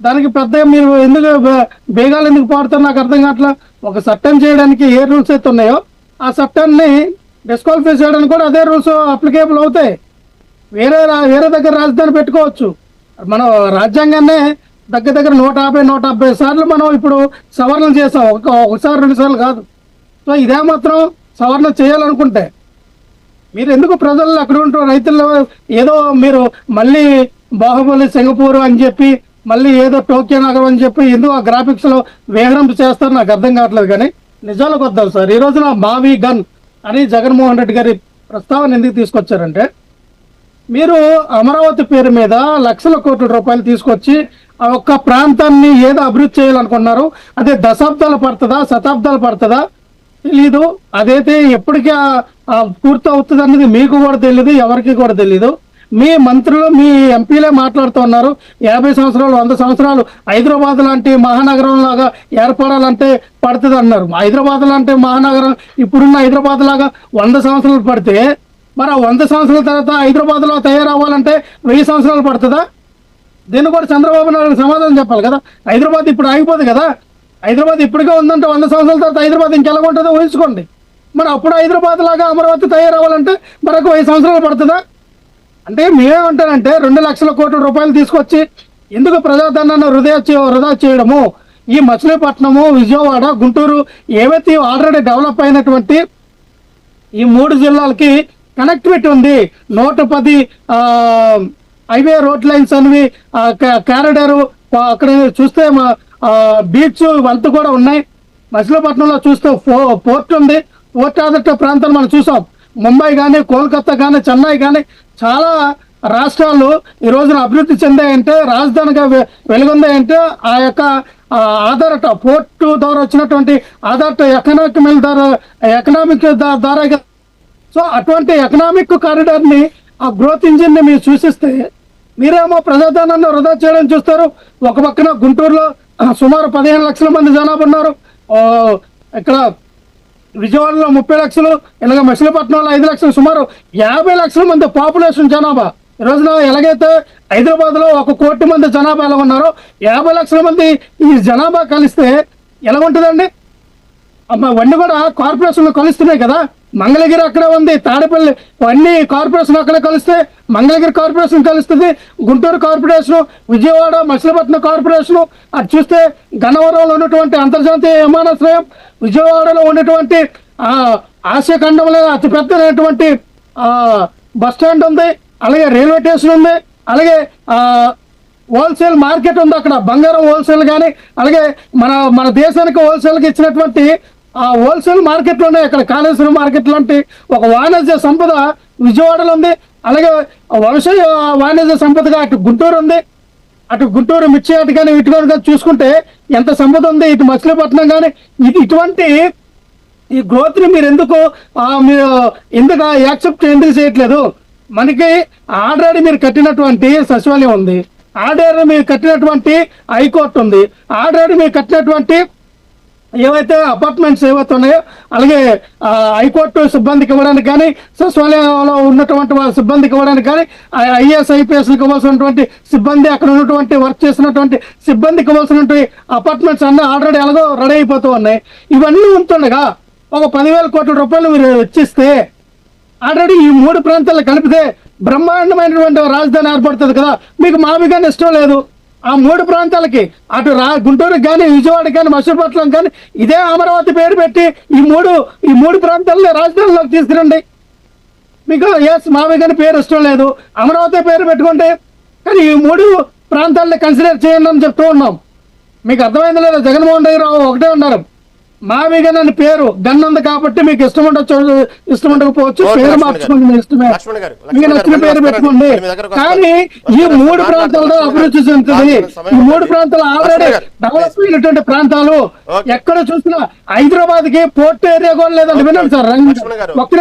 దానికి పెద్ద మీరు ఎందుకు బేగాలు ఎందుకు పాడుతారు నాకు అర్థం కావట్లా. ఒక చట్టం చేయడానికి ఏ రూల్స్ అయితే ఉన్నాయో ఆ చట్టాన్ని డిస్క్వాలిఫై చేయడానికి కూడా అదే రూల్స్ అప్లికేబుల్ అవుతాయి. వేరే దగ్గర రాజధాని పెట్టుకోవచ్చు. మనం రాజ్యాంగాన్నే దగ్గర 150 సార్లు మనం ఇప్పుడు సవరణ చేసాం, ఒకసారి 2 సార్లు కాదు. సో ఇదే మాత్రం సవరణ చేయాలనుకుంటే మీరు ఎందుకు ప్రజల్లో అక్కడ ఉంటూ రైతుల్లో ఏదో మీరు మళ్ళీ బాహుబలి సింగపూర్ అని చెప్పి, మళ్ళీ ఏదో టోక్యో నగరం అని చెప్పి ఎందుకు ఆ గ్రాఫిక్స్ లో వేగరంపు చేస్తారు నాకు అర్థం కావట్లేదు. కానీ నిజాలకు వద్దాం సార్. ఈ రోజున మావి గన్ అని జగన్మోహన్ రెడ్డి గారి ప్రస్తావన ఎందుకు తీసుకొచ్చారంటే, మీరు అమరావతి పేరు మీద లక్షల కోట్ల రూపాయలు తీసుకొచ్చి ఆ ఒక్క ప్రాంతాన్ని ఏదో అభివృద్ధి చేయాలనుకున్నారు. అదే దశాబ్దాలు పడుతుందా, శతాబ్దాలు పడుతుందా తెలీదు. అదైతే ఎప్పటికీ పూర్తి అవుతుంది అనేది మీకు కూడా తెలియదు, ఎవరికి కూడా తెలియదు. మీ మంత్రులు, మీ ఎంపీలే మాట్లాడుతున్నారు 50 సంవత్సరాలు, 100 సంవత్సరాలు హైదరాబాద్ లాంటి మహానగరం లాగా ఏర్పడాలంటే పడుతుంది అన్నారు. హైదరాబాద్ లాంటి మహానగరం ఇప్పుడున్న హైదరాబాద్ లాగా 100 సంవత్సరాలు పడితే, మరి ఆ 100 సంవత్సరాల తర్వాత హైదరాబాద్ లో తయారవ్వాలంటే 1000 సంవత్సరాలు పడుతుందా? దీన్ని కూడా చంద్రబాబు నాయుడు సమాధానం చెప్పాలి కదా. హైదరాబాద్ ఇప్పుడు ఆగిపోదు కదా. హైదరాబాద్ ఇప్పటికే ఉందంటే 100 సంవత్సరాల తర్వాత హైదరాబాద్ ఇంకెలా ఉంటుందో ఊహించుకోండి. మరి అప్పుడు హైదరాబాద్ లాగా అమరావతి తయారవ్వాలంటే మరొక 1000 సంవత్సరాలు పడుతుందా? అంటే మేమేమంటానంటే 2 లక్షల కోట్ల రూపాయలు తీసుకొచ్చి ఎందుకు ప్రజాధనాన్ని వృధా చేయడము? ఈ మచిలీపట్నము, విజయవాడ, గుంటూరు ఏవైతే ఆల్రెడీ డెవలప్ అయినటువంటి ఈ 3 జిల్లాలకి కనెక్టివిటీ ఉంది. 110 హైవే రోడ్ లైన్స్ అనేవి, కారిడారు, అక్కడ చూస్తే బీచ్ వంతు కూడా ఉన్నాయి. మచిలీపట్నంలో చూస్తే పోర్ట్ ఉంది. పోర్ట్ ఆధారిత ప్రాంతాలు మనం చూసాం. ముంబై కానీ, కోల్కతా కానీ, చెన్నై కానీ చాలా రాష్ట్రాలు ఈ రోజున అభివృద్ధి చెందాయంటే, రాజధానిగా వెలుగొందాయంటే ఆ యొక్క ఆధారట పోర్టు ద్వారా వచ్చినటువంటి ఆధారట ఎకనామిక్ ద్వారా. సో అటువంటి ఎకనామిక్ కారిడార్ని, ఆ గ్రోత్ ఇంజిన్ని మీరు సూచిస్తే మీరేమో ప్రజాధనాన్ని వృధా చేయడం చూస్తారు. ఒక పక్కన గుంటూరులో సుమారు 15 లక్షల మంది జనాభా ఉన్నారు. ఇక్కడ విజయవాడలో 30 లక్షలు, ఇలాగ మచిలీపట్నంలో 5 లక్షలు, సుమారు 50 లక్షల మంది పాపులేషన్ జనాభా. ఈ రోజున ఎలాగైతే హైదరాబాద్ లో 1 కోటి మంది జనాభా ఎలా ఉన్నారో, 50 లక్షల మంది ఈ జనాభా కలిస్తే ఎలా ఉంటుందండి? అవన్నీ కూడా కార్పొరేషన్లు కలుస్తున్నాయి కదా. మంగళగిరి అక్కడ ఉంది, తాడేపల్లి అన్ని కార్పొరేషన్ అక్కడ కలిస్తే మంగళగిరి కార్పొరేషన్ కలుస్తుంది, గుంటూరు కార్పొరేషన్, విజయవాడ మచిలీపట్నం కార్పొరేషన్, అది చూస్తే గన్నవరంలో ఉన్నటువంటి అంతర్జాతీయ విమానాశ్రయం, విజయవాడలో ఉన్నటువంటి ఆసియా ఖండంలో అతిపెద్దటువంటి బస్ స్టాండ్ ఉంది, అలాగే రైల్వే స్టేషన్ ఉంది, అలాగే హోల్సేల్ మార్కెట్ ఉంది, అక్కడ బంగారం హోల్సేల్ కానీ అలాగే మన దేశానికి హోల్సేల్కి ఇచ్చినటువంటి ఆ హోల్సేల్ మార్కెట్లు ఉన్నాయి. అక్కడ కాళేశ్వరం మార్కెట్ లాంటి ఒక వాణిజ్య సంపద విజయవాడలో ఉంది, అలాగే వ్యవసాయ వాణిజ్య సంపదగా అటు గుంటూరు ఉంది, అటు గుంటూరు మిర్చి అటు కానీ ఇటు కానీ చూసుకుంటే ఎంత సంపద ఉంది, ఇటు మచిలీపట్నం కానీ ఇటువంటి ఈ గ్రోత్ని మీరు ఎందుకు యాక్సెప్ట్ ఎందుకు చేయట్లేదు? మనకి ఆల్రెడీ మీరు కట్టినటువంటి సచివాలయం ఉంది, ఆల్రెడీ మీరు కట్టినటువంటి హైకోర్టు ఉంది, ఆల్రెడీ మీరు కట్టినటువంటి ఏవైతే అపార్ట్మెంట్స్ ఏవైతే ఉన్నాయో అలాగే హైకోర్టు సిబ్బందికి ఇవ్వడానికి కానీ సచివాలయంలో ఉన్నటువంటి వాళ్ళ సిబ్బందికి ఇవ్వడానికి కానీ ఐఏఎస్ ఐపీఎస్లకు ఇవ్వాల్సినటువంటి సిబ్బంది అక్కడ ఉన్నటువంటి వర్క్ చేసినటువంటి సిబ్బందికి ఇవ్వాల్సినటువంటి అపార్ట్మెంట్స్ అన్నీ ఆల్రెడీ ఎలాగో రెడీ అయిపోతూ ఉన్నాయి. ఇవన్నీ ఉంటుండగా ఒక 10,000 కోట్ల రూపాయలు మీరు వెచ్చిస్తే ఆల్రెడీ ఈ 3 ప్రాంతాలు కలిపితే బ్రహ్మాండమైనటువంటి రాజధాని ఏర్పడుతుంది కదా. మీకు మావిగానే ఇష్టం లేదు, ఆ 3 ప్రాంతాలకి అటు గుంటూరుకి కానీ విజయవాడకి కానీ మచిలీపట్నం కానీ ఇదే అమరావతి పేరు పెట్టి ఈ మూడు ప్రాంతాలని రాజధానిలోకి తీసుకురండి. మీకు మావిగాని పేరు ఇష్టం లేదు, అమరావతి పేరు పెట్టుకోండి, కానీ ఈ 3 ప్రాంతాలని కన్సిడర్ చేయండి అని చెప్తూ ఉన్నాం. మీకు అర్థమైంది లేదా? జగన్మోహన్ రెడ్డి రావు ఒకటే ఉన్నారు, మావిగన్ అని పేరు గన్ ఉంది కాబట్టి మీకు ఇష్టం ఉండొచ్చు, ఇష్టం ఉండకపోవచ్చు, పేరు మార్చుకోండి, మీ ఇష్టమే, మీకు నచ్చిన పేరు పెట్టుకోండి. కానీ ఈ 3 ప్రాంతాల్లో అభివృద్ధి చెందుతుంది. ఈ 3 ప్రాంతాలు ఆల్రెడీ డెవలప్ అయినటువంటి ప్రాంతాలు. ఎక్కడ చూసినా హైదరాబాద్ కి పోర్ట్ ఏరియా కూడా లేదండి. వినండి సార్, ఒక్క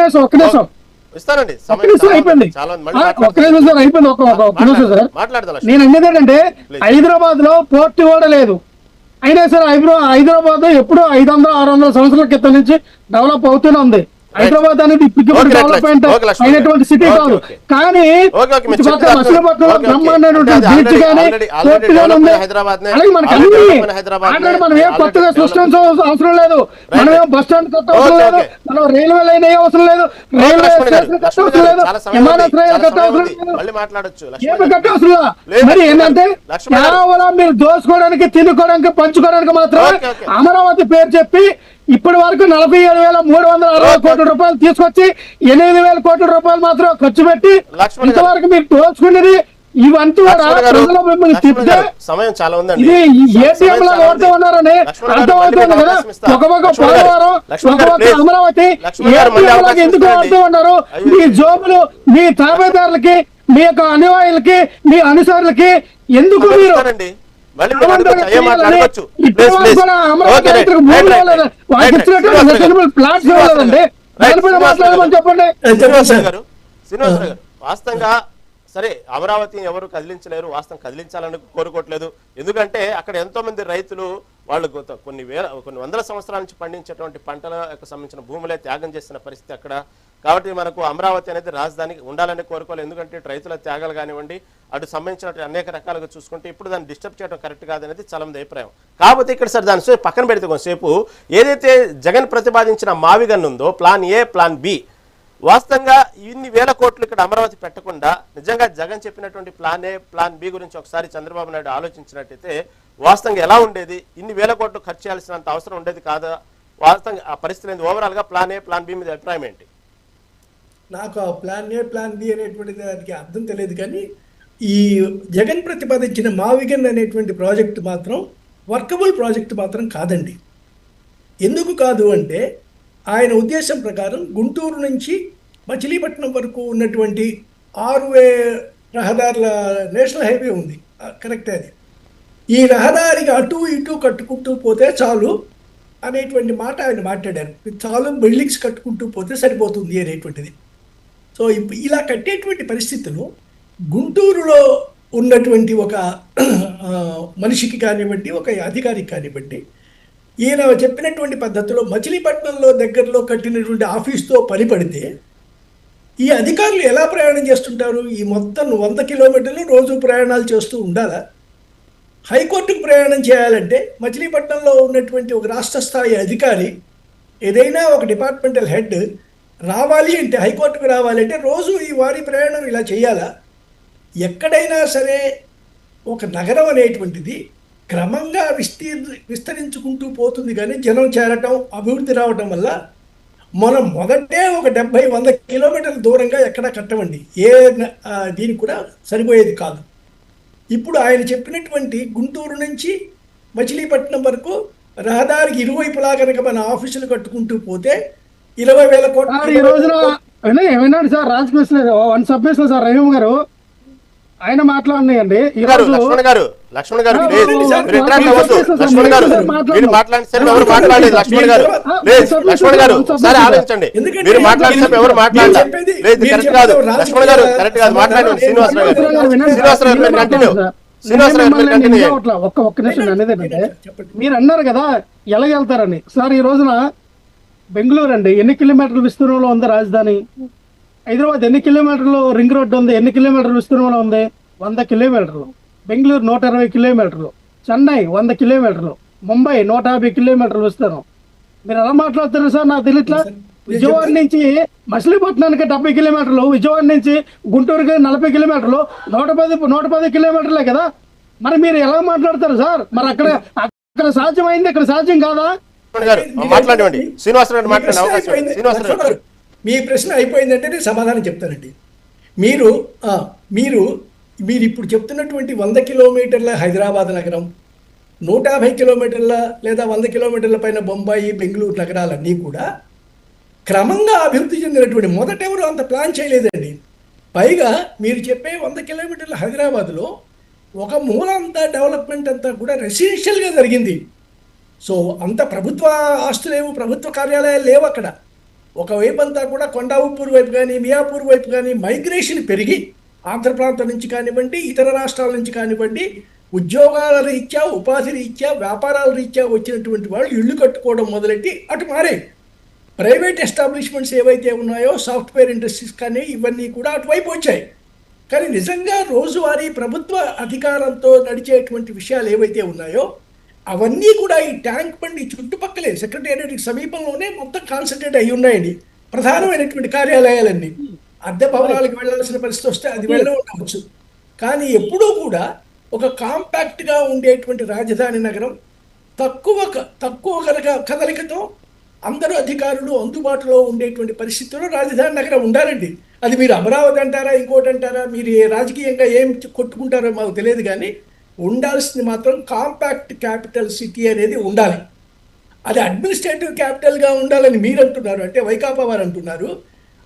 నిమిషం అయిపోయింది, ఒక్క నిమిషం సార్. నేను అనేది ఏంటంటే హైదరాబాద్ లో పోర్ట్ కూడా లేదు, అయినా సరే హైదరాబాద్ ఎప్పుడో 500-600 సంవత్సరాల క్రితం నుంచి డెవలప్ అవుతూనే ఉంది. హైదరాబాద్ అనేది ఇప్పటికిప్పుడు డెవలప్మెంట్ అయినటువంటి సిటీ కాదు, కానీ మచిలీపట్నంలో బ్రహ్మాండమైనటువంటి బీచ్ కానీ పోర్ట్ కానీ ఉంది. అలాగే మనకి అన్ని మనం ఏం కొత్తగా సృష్టించాల్సిన అవసరం లేదు, మనం ఏం బస్ స్టాండ్ కట్ట అవసరం లేదు, మనం రైల్వే లైన్ ఏ అవసరం లేదు, రైల్వే స్టేషన్ కట్ట అవసరం లేదు, విమానాశ్రయాలు కట్ట అవసరం లేదు, ఏమి కట్ట అవసరం లేదు. మరి ఏంటంటే కేవలం మీరు దోసుకోవడానికి, తినుకోవడానికి, పంచుకోవడానికి మాత్రమే అమరావతి పేరు చెప్పి ఇప్పటి వరకు 47,360 కోట్ల రూపాయలు తీసుకొచ్చి 8,000 కోట్ల రూపాయలు మాత్రం ఖర్చు పెట్టి ఇంతవరకు మీరు దోచుకునేది ఇవంతా మిమ్మల్ని తిప్పితే సమయం చాలా ఉందండి. ఇది ఏటీఎం లా ఓడుతూ ఉన్నారని అర్థమవుతుంది కదా. ఒక పోలవరం, ఒక అమరావతి ఏటీఎం లాగా ఎందుకు ఓడుతూ ఉన్నారు? మీ జోబులు, మీ తాబేదారులకి, మీ యొక్క అనుయాయులకి, మీ అనుసరులకి ఎందుకు మీరు వాస్తవంగా సరే అమరావతిని ఎవరు కదిలించలేరు, వాస్తవం కదిలించాలని కోరుకోవట్లేదు. ఎందుకంటే అక్కడ ఎంతో మంది రైతులు వాళ్ళు కొన్ని వందల సంవత్సరాల నుంచి పండించేటువంటి పంటలకు సంబంధించిన భూములే త్యాగం చేసిన పరిస్థితి అక్కడ. కాబట్టి మనకు అమరావతి అనేది రాజధానికి ఉండాలని కోరుకోవాలి. ఎందుకంటే రైతుల త్యాగాలు కానివ్వండి, అటు సంబంధించిన అనేక రకాలుగా చూసుకుంటే ఇప్పుడు దాన్ని డిస్టర్బ్ చేయడం కరెక్ట్ కాదనేది చాలా మంది అభిప్రాయం. కాకపోతే ఇక్కడ సార్ దాని పక్కన పెడితే కొంతసేపు ఏదైతే జగన్ ప్రతిపాదించిన మావిగన్ ఉందో ప్లాన్ ఏ, ప్లాన్ బి, వాస్తవంగా ఇన్ని వేల కోట్లు ఇక్కడ అమరావతి పెట్టకుండా నిజంగా జగన్ చెప్పినటువంటి ప్లాన్ ఏ, ప్లాన్ బి గురించి ఒకసారి చంద్రబాబు నాయుడు ఆలోచించినట్టయితే వాస్తవంగా ఎలా ఉండేది? ఇన్ని వేల కోట్లు ఖర్చు చేయాల్సినంత అవసరం ఉండేది కాదా? వాస్తవంగా ఆ పరిస్థితి ఏంది? ఓవరాల్ గా ప్లాన్ ఏ, ప్లాన్ బి మీద అభిప్రాయం ఏంటి? నాకు ఆ ప్లాన్ ఏ, ప్లాన్ బి అనేటువంటి దానికి అర్థం తెలియదు, కానీ ఈ జగన్ ప్రతిపాదించిన మావిగన్ అనేటువంటి ప్రాజెక్టు మాత్రం వర్కబుల్ ప్రాజెక్టు మాత్రం కాదండి. ఎందుకు కాదు అంటే ఆయన ఉద్దేశం ప్రకారం గుంటూరు నుంచి మచిలీపట్నం వరకు ఉన్నటువంటి 6 రహదారుల నేషనల్ హైవే ఉంది, కరెక్టే. అది ఈ రహదారికి అటు ఇటు కట్టుకుంటూ పోతే చాలు అనేటువంటి మాట ఆయన మాట్లాడారు. చాలు బిల్డింగ్స్ కట్టుకుంటూ పోతే సరిపోతుంది అనేటువంటిది. సో ఇలా కట్టేటువంటి పరిస్థితులు గుంటూరులో ఉన్నటువంటి ఒక మనిషికి కానివ్వండి, ఒక అధికారికి కానివ్వండి, ఈయన చెప్పినటువంటి పద్ధతిలో మచిలీపట్నంలో దగ్గరలో కట్టినటువంటి ఆఫీస్తో పనిపడితే ఈ అధికారులు ఎలా ప్రయాణం చేస్తుంటారు? ఈ మొత్తం 100 కిలోమీటర్లు రోజు ప్రయాణాలు చేస్తూ ఉండాలా? హైకోర్టుకు ప్రయాణం చేయాలంటే మచిలీపట్నంలో ఉన్నటువంటి ఒక రాష్ట్ర స్థాయి అధికారి, ఏదైనా ఒక డిపార్ట్మెంటల్ హెడ్ రావాలి అంటే, హైకోర్టుకు రావాలి అంటే రోజు ఈ వారి ప్రయాణం ఇలా చేయాలా? ఎక్కడైనా సరే ఒక నగరం అనేటువంటిది క్రమంగా విస్తరించుకుంటూ పోతుంది, కానీ జనం చేరటం, అభివృద్ధి రావటం వల్ల మనం మొదటే ఒక 70-100 కిలోమీటర్ల దూరంగా ఎక్కడ కట్టమండి, దీనికి కూడా సరిపోయేది కాదు. ఇప్పుడు ఆయన చెప్పినటువంటి గుంటూరు నుంచి మచిలీపట్నం వరకు రహదారికి ఇరువైపులా కనుక మన ఆఫీసులు కట్టుకుంటూ పోతే 20,000 కోట్లు. ఈ రోజున ఏమైనాడు sir Rajakrishna one submission sir Rahim గారు ఆయన మాట్లాడినాయండి. ఈ రోజు లక్ష్మణ్ గారు ప్లీజ్ మీరు ఇంటరాక్ట్ అవ్వద్దు. లక్ష్మణ్ గారు మీరు మాట్లాడిన ఎవరు మాట్లాడలేదు. లక్ష్మణ్ గారు ప్లీజ్, లక్ష్మణ్ గారు ఒకసారి ఆలోచించండి. మీరు మాట్లాడిన ఎవరు మాట్లాడలేదు, లేదు కరెక్ట్ కాదు. లక్ష్మణ్ గారు కరెక్ట్ కాదు, మాట్లాడండి. శ్రీనివాసరావు గారు కంటిన్యూ. ఒక్క నిమిషం అనేది ఏంటంటే, మీరు అన్నారు కదా ఎలాగెళ్తారని. సార్ ఈ రోజున బెంగళూరు అండి ఎన్ని కిలోమీటర్ల విస్తీర్ణంలో ఉంది రాజధాని? హైదరాబాద్ ఎన్ని కిలోమీటర్లు రింగ్ రోడ్డు ఉంది, ఎన్ని కిలోమీటర్ల విస్తీర్ణంలో ఉంది? 100 కిలోమీటర్లు. బెంగళూరు 120 కిలోమీటర్లు, చెన్నై 100 కిలోమీటర్లు, ముంబై 150 కిలోమీటర్లు విస్తీర్ణం. మీరు ఎలా మాట్లాడుతున్నారు సార్ నాకు తెలియట్లా. విజయవాడ నుంచి మచిలీపట్నానికి 70 కిలోమీటర్లు, విజయవాడ నుంచి గుంటూరుకి 40 కిలోమీటర్లు, 110 కిలోమీటర్లే కదా. మరి మీరు ఎలా మాట్లాడతారు సార్? మరి అక్కడ సాధ్యమైంది, ఇక్కడ సాధ్యం కాదా? మాట్లాడండి శ్రీనివాసరావు మాట్లాడండి. మీ ప్రశ్న అయిపోయిందంటే నేను సమాధానం చెప్తానండి. మీరు మీరు మీరు ఇప్పుడు చెప్తున్నటువంటి 100 కిలోమీటర్ల హైదరాబాద్ నగరం, 150 కిలోమీటర్ల లేదా 100 కిలోమీటర్ల పైన బొంబాయి, బెంగళూరు నగరాలన్నీ కూడా క్రమంగా అభివృద్ధి చెందినటువంటి, మొదటెవరు అంత ప్లాన్ చేయలేదండి. పైగా మీరు చెప్పే 100 కిలోమీటర్ల హైదరాబాద్లో ఒక మూల అంతా డెవలప్మెంట్ అంతా కూడా రెసిడెన్షియల్గా జరిగింది. సో అంత ప్రభుత్వ ఆస్తులేవు, ప్రభుత్వ కార్యాలయాలు లేవు అక్కడ. ఒకవైపు అంతా కూడా కొండాపూర్ వైపు కానీ, మియాపూర్ వైపు కానీ మైగ్రేషన్ పెరిగి ఆంధ్ర ప్రాంతం నుంచి కానివ్వండి, ఇతర రాష్ట్రాల నుంచి కానివ్వండి, ఉద్యోగాల రీత్యా, ఉపాధి రీత్యా, వ్యాపారాల రీత్యా వచ్చినటువంటి వాళ్ళు ఇళ్ళు కట్టుకోవడం మొదలెట్టి అటు మారే. ప్రైవేట్ ఎస్టాబ్లిష్మెంట్స్ ఏవైతే ఉన్నాయో, సాఫ్ట్వేర్ ఇండస్ట్రీస్ కానీ ఇవన్నీ కూడా అటువైపు వచ్చాయి. కానీ నిజంగా రోజువారీ ప్రభుత్వ అధికారంతో నడిచేటువంటి విషయాలు ఏవైతే ఉన్నాయో అవన్నీ కూడా ఈ ట్యాంక్ బండి చుట్టుపక్కలే సెక్రటేరియట్కి సమీపంలోనే మొత్తం కాన్సన్ట్రేట్ అయి ఉన్నాయండి. ప్రధానమైనటువంటి కార్యాలయాలన్నీ అద్దె భవనాలకు వెళ్ళాల్సిన పరిస్థితి వస్తే అది వెళ్ళి ఉండవచ్చు. కానీ ఎప్పుడూ కూడా ఒక కాంపాక్ట్గా ఉండేటువంటి రాజధాని నగరం, తక్కువ కదలికతో అందరూ అధికారులు అందుబాటులో ఉండేటువంటి పరిస్థితుల్లో రాజధాని నగరం ఉండాలండి. అది మీరు అమరావతి అంటారా, ఇంకోటి అంటారా, మీరు రాజకీయంగా ఏం కొట్టుకుంటారో మాకు తెలియదు, కానీ ఉండాల్సింది మాత్రం కాంపాక్ట్ క్యాపిటల్ సిటీ అనేది ఉండాలి. అది అడ్మినిస్ట్రేటివ్ క్యాపిటల్గా ఉండాలని మీరు అంటున్నారు, అంటే వైకాపా వారు అంటున్నారు.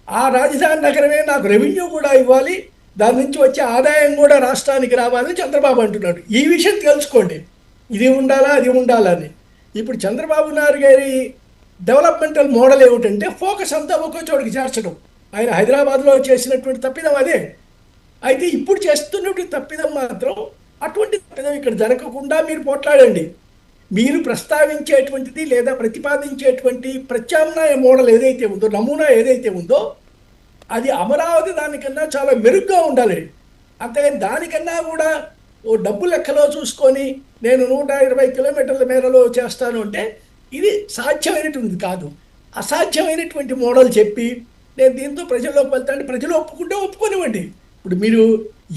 ఆ రాజధాని నగరమే నాకు రెవెన్యూ కూడా ఇవ్వాలి, దాని నుంచి వచ్చే ఆదాయం కూడా రాష్ట్రానికి రావాలని చంద్రబాబు అంటున్నాడు. ఈ విషయం తెలుసుకోండి, ఇది ఉండాలా అది ఉండాలని. ఇప్పుడు చంద్రబాబు నాయుడు గారి డెవలప్మెంటల్ మోడల్ ఏమిటంటే ఫోకస్ అంతా ఒక్కో చోటికి చేర్చడం. ఆయన హైదరాబాద్లో చేసినటువంటి తప్పిదం అదే. అయితే ఇప్పుడు చేస్తున్నటువంటి తప్పిదం మాత్రం అటువంటి తప్పిదం ఇక్కడ జరగకుండా మీరు పోట్లాడండి. మీరు ప్రస్తావించేటువంటిది లేదా ప్రతిపాదించేటువంటి ప్రత్యామ్నాయ మోడల్ ఏదైతే ఉందో, నమూనా ఏదైతే ఉందో, అది అమరావతి దానికన్నా చాలా మెరుగ్గా ఉండాలి. అంతేగాని దానికన్నా కూడా ఓ డబ్బు లెక్కలో చూసుకొని నేను 120 కిలోమీటర్ల మేరలో చేస్తాను అంటే ఇది సాధ్యమైనటువంటి కాదు. అసాధ్యమైనటువంటి మోడల్ చెప్పి నేను దీంతో ప్రజల్లోకి వెళ్తాను, ప్రజలు ఒప్పుకుంటే ఒప్పుకోనివ్వండి. ఇప్పుడు మీరు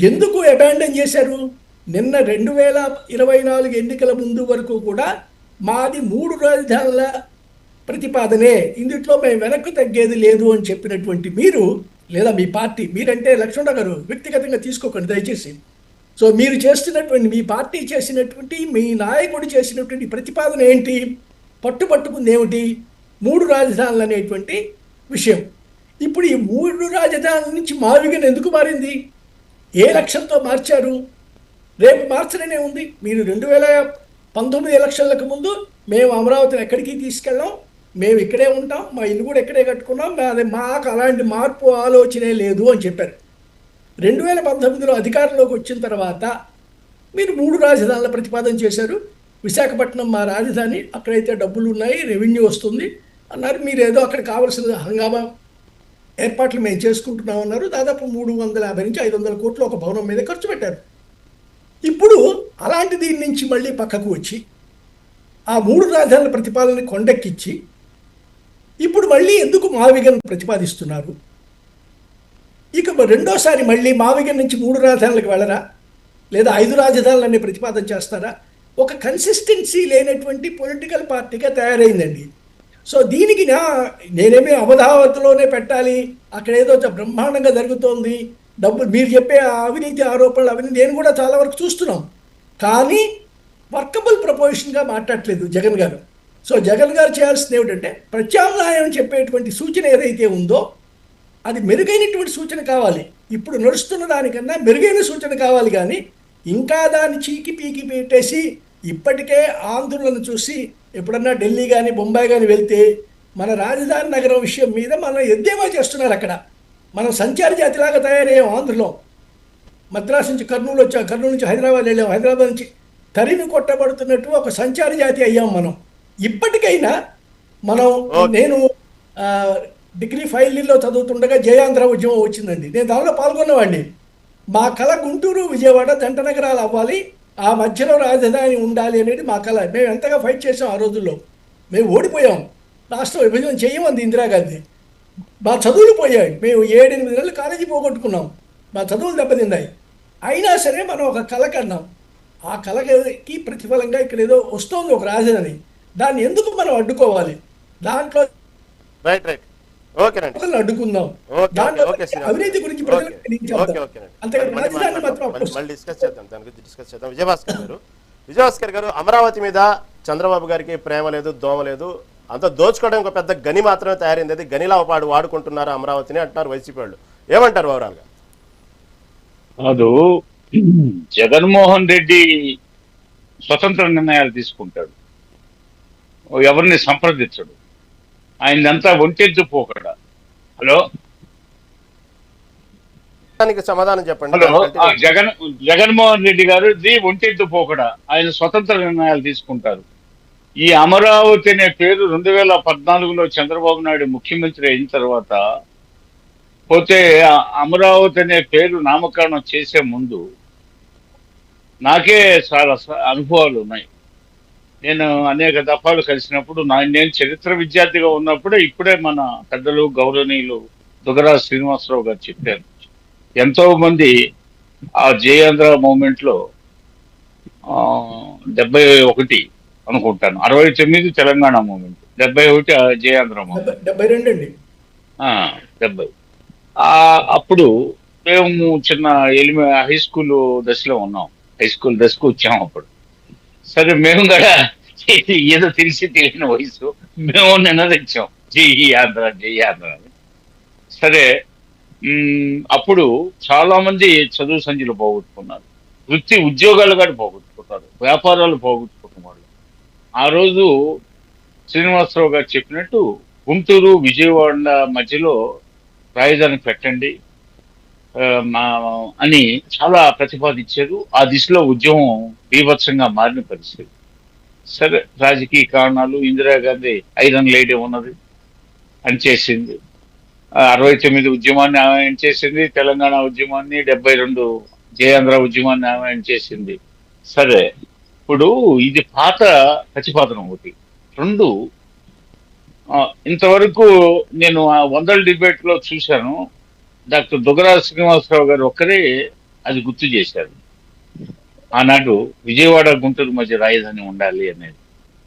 ఎందుకు అబాండన్ చేశారు? నిన్న 2024 ఎన్నికల ముందు వరకు కూడా మాది 3 రాజధానుల ప్రతిపాదనే, ఇందుట్లో మేము వెనక్కు తగ్గేది లేదు అని చెప్పినటువంటి మీరు, లేదా మీ పార్టీ, మీరంటే లక్ష్మణ గారు వ్యక్తిగతంగా తీసుకోకండి దయచేసి. సో మీరు చేస్తున్నటువంటి, మీ పార్టీ చేసినటువంటి, మీ నాయకుడు చేసినటువంటి ప్రతిపాదన ఏంటి? పట్టుకుంది ఏమిటి? 3 రాజధానులు అనేటువంటి విషయం. ఇప్పుడు ఈ 3 రాజధానుల నుంచి మావిగన్ ఎందుకు మారింది? ఏ లక్ష్యంతో మార్చారు? రేపు మార్చడనే ఉంది. మీరు 2019 ఎలక్షన్లకు ముందు మేము అమరావతిని ఎక్కడికి తీసుకెళ్ళాం, మేము ఇక్కడే ఉంటాం, మా ఇల్లు కూడా ఇక్కడే కట్టుకున్నాం, మాకు అలాంటి మార్పు ఆలోచనే లేదు అని చెప్పారు. 2019లో అధికారంలోకి వచ్చిన తర్వాత మీరు 3 రాజధానుల ప్రతిపాదన చేశారు. విశాఖపట్నం మా రాజధాని, అక్కడైతే డబ్బులు ఉన్నాయి, రెవెన్యూ వస్తుంది అన్నారు. మీరు ఏదో అక్కడ కావాల్సిన హంగామా ఏర్పాట్లు మేము చేసుకుంటున్నాం అన్నారు. దాదాపు 350 నుంచి 500 కోట్లు ఒక భవనం మీద ఖర్చు పెట్టారు. ఇప్పుడు అలాంటి దీని నుంచి మళ్ళీ పక్కకు వచ్చి ఆ 3 రాజధానుల ప్రతిపాదనని కొండెక్కించి ఇప్పుడు మళ్ళీ ఎందుకు మావిగన్ ప్రతిపాదిస్తున్నారు? ఇక రెండోసారి మళ్ళీ మావిగన్ నుంచి 3 రాజధానులకు వెళ్ళరా, లేదా 5 రాజధానులన్నీ ప్రతిపాదన చేస్తారా? ఒక కన్సిస్టెన్సీ లేనటువంటి పొలిటికల్ పార్టీగా తయారైందండి. సో దీనికి నేనేమీ అమరావతిలోనే పెట్టాలి, అక్కడ ఏదో బ్రహ్మాండంగా జరుగుతోంది, డబ్బులు మీరు చెప్పే అవినీతి ఆరోపణలు అవన్నీ నేను కూడా చాలా వరకు చూస్తున్నాం, కానీ వర్కబుల్ ప్రపోజిషన్గా మాట్లాడట్లేదు జగన్ గారు. సో జగన్ గారు చేయాల్సింది ఏమిటంటే ప్రత్యామ్నాయం చెప్పేటువంటి సూచన ఏదైతే ఉందో అది మెరుగైనటువంటి సూచన కావాలి. ఇప్పుడు నడుస్తున్న దానికన్నా మెరుగైన సూచన కావాలి, కానీ ఇంకా దాన్ని చీకి పీకి పెట్టేసి ఇప్పటికే ఆంధ్రులను చూసి ఎప్పుడన్నా ఢిల్లీ కానీ బొంబాయి కానీ వెళ్తే మన రాజధాని నగరం విషయం మీద మనం ఎద్దేవా చేస్తున్నారు. అక్కడ మనం సంచార జాతిలాగా తయారయ్యాం. ఆంధ్రలో మద్రాసు నుంచి కర్నూలు వచ్చాం, కర్నూలు నుంచి హైదరాబాద్ వెళ్ళాం, హైదరాబాద్ నుంచి తరిమి కొట్టబడుతున్నట్టు ఒక సంచార జాతి అయ్యాం మనం. ఇప్పటికైనా మనం నేను డిగ్రీ ఫైనల్ ఇయర్లో చదువుతుండగా జయాంధ్ర ఉద్యమం వచ్చిందండి. నేను దానిలో పాల్గొన్నవాడిని. మా కళ గుంటూరు విజయవాడ జంట నగరాలు అవ్వాలి, ఆ మధ్యలో రాజధాని ఉండాలి అనేది మా కళ. మేము ఎంతగా ఫైట్ చేసాం ఆ రోజుల్లో. మేము ఓడిపోయాం, రాష్ట్ర విభజన చేయమంది ఇందిరాగాంధీ. మా చదువులు పోయాయి, మేము 7-8 నెలలు కాలేజీ పోగొట్టుకున్నాం, మా చదువులు దెబ్బతిన్నాయి. అయినా సరే మనం ఒక కళ కన్నాం. ఆ కళకి ప్రతిఫలంగా ఇక్కడ ఏదో వస్తుంది ఒక రాజధాని, దాన్ని ఎందుకు మనం అడ్డుకోవాలి? దాంట్లో అడ్డుకుందాం, దాంట్లో అవినీతి గురించి విజయభాస్కర్ గారు, అమరావతి మీద చంద్రబాబు గారికి ప్రేమ లేదు, దోమ లేదు, అంత దోచుకోవడం ఒక పెద్ద గని మాత్రమే తయారైంది, అది గనిలా వాడుకుంటున్నారు అమరావతిని అంటున్నారు వైసీపీ వాళ్ళు. ఏమంటారు ఓవరాల్గా? కాదు, జగన్మోహన్ రెడ్డి స్వతంత్ర నిర్ణయాలు తీసుకుంటాడు, ఎవరిని సంప్రదించడు, ఆయనంతా ఒంటెద్దు పోకడా. హలో, సమాధానం చెప్పండి. హలో, జగన్మోహన్ రెడ్డి గారు ఒంటెద్దు పోకడా, ఆయన స్వతంత్ర నిర్ణయాలు తీసుకుంటారు. ఈ అమరావతి అనే పేరు 2014లో చంద్రబాబు నాయుడు ముఖ్యమంత్రి అయిన తర్వాత పోతే, అమరావతి అనే పేరు నామకరణం చేసే ముందు నాకే చాలా అనుభవాలు ఉన్నాయి. నేను అనేక దఫాలు కలిసినప్పుడు నేను చరిత్ర విద్యార్థిగా ఉన్నప్పుడే ఇప్పుడే మన పెద్దలు గౌరవనీయులు దుగ్గరాజు శ్రీనివాసరావు గారు చెప్పారు, ఎంతో మంది ఆ జయాంధ్ర మూమెంట్ లో 71 అనుకుంటాను, 69 తెలంగాణ మూమెంట్, 71 జయాంధ్ర మూమెంట్, 72 అండి, 70. అప్పుడు మేము చిన్న హై స్కూల్ దశలో ఉన్నాం, హై స్కూల్ దశకు వచ్చాము అప్పుడు. సరే, మేము కూడా ఏదో తెలిసి తెలియని వయసు మేము నినదించాం, జై ఆంధ్ర జై ఆంధ్ర అని. సరే, అప్పుడు చాలా మంది చదువు సంఖ్యలు పోగొట్టుకున్నారు, వృత్తి ఉద్యోగాలు కూడా పోగొట్టుకున్నారు, వ్యాపారాలు పోగొట్టుకున్నారు. ఆ రోజు శ్రీనివాసరావు గారు చెప్పినట్టు గుంటూరు విజయవాడ మధ్యలో రాజధాని పెట్టండి అని చాలా ప్రతిపాదించారు. ఆ దిశలో ఉద్యమం బీభత్సంగా మారిన పరిస్థితి. సరే, రాజకీయ కారణాలు, ఇందిరాగాంధీ ఐరన్ లేడీ ఉన్నది అని చేసింది, 69 ఉద్యమాన్ని ఆమె చేసింది, తెలంగాణ ఉద్యమాన్ని, 72 జయాంధ్ర ఉద్యమాన్ని ఆమె చేసింది. సరే, ఇప్పుడు ఇది పాత ప్రతిపాదన ఒకటి. 2, ఇంతవరకు నేను 100 డిబేట్ లో చూశాను, డాక్టర్ దుగ్గరాజు శ్రీనివాసరావు గారు ఒక్కరే అది గుర్తు చేశారు. ఆనాడు విజయవాడ గుంటూరు మధ్య రాజధాని ఉండాలి అనేది.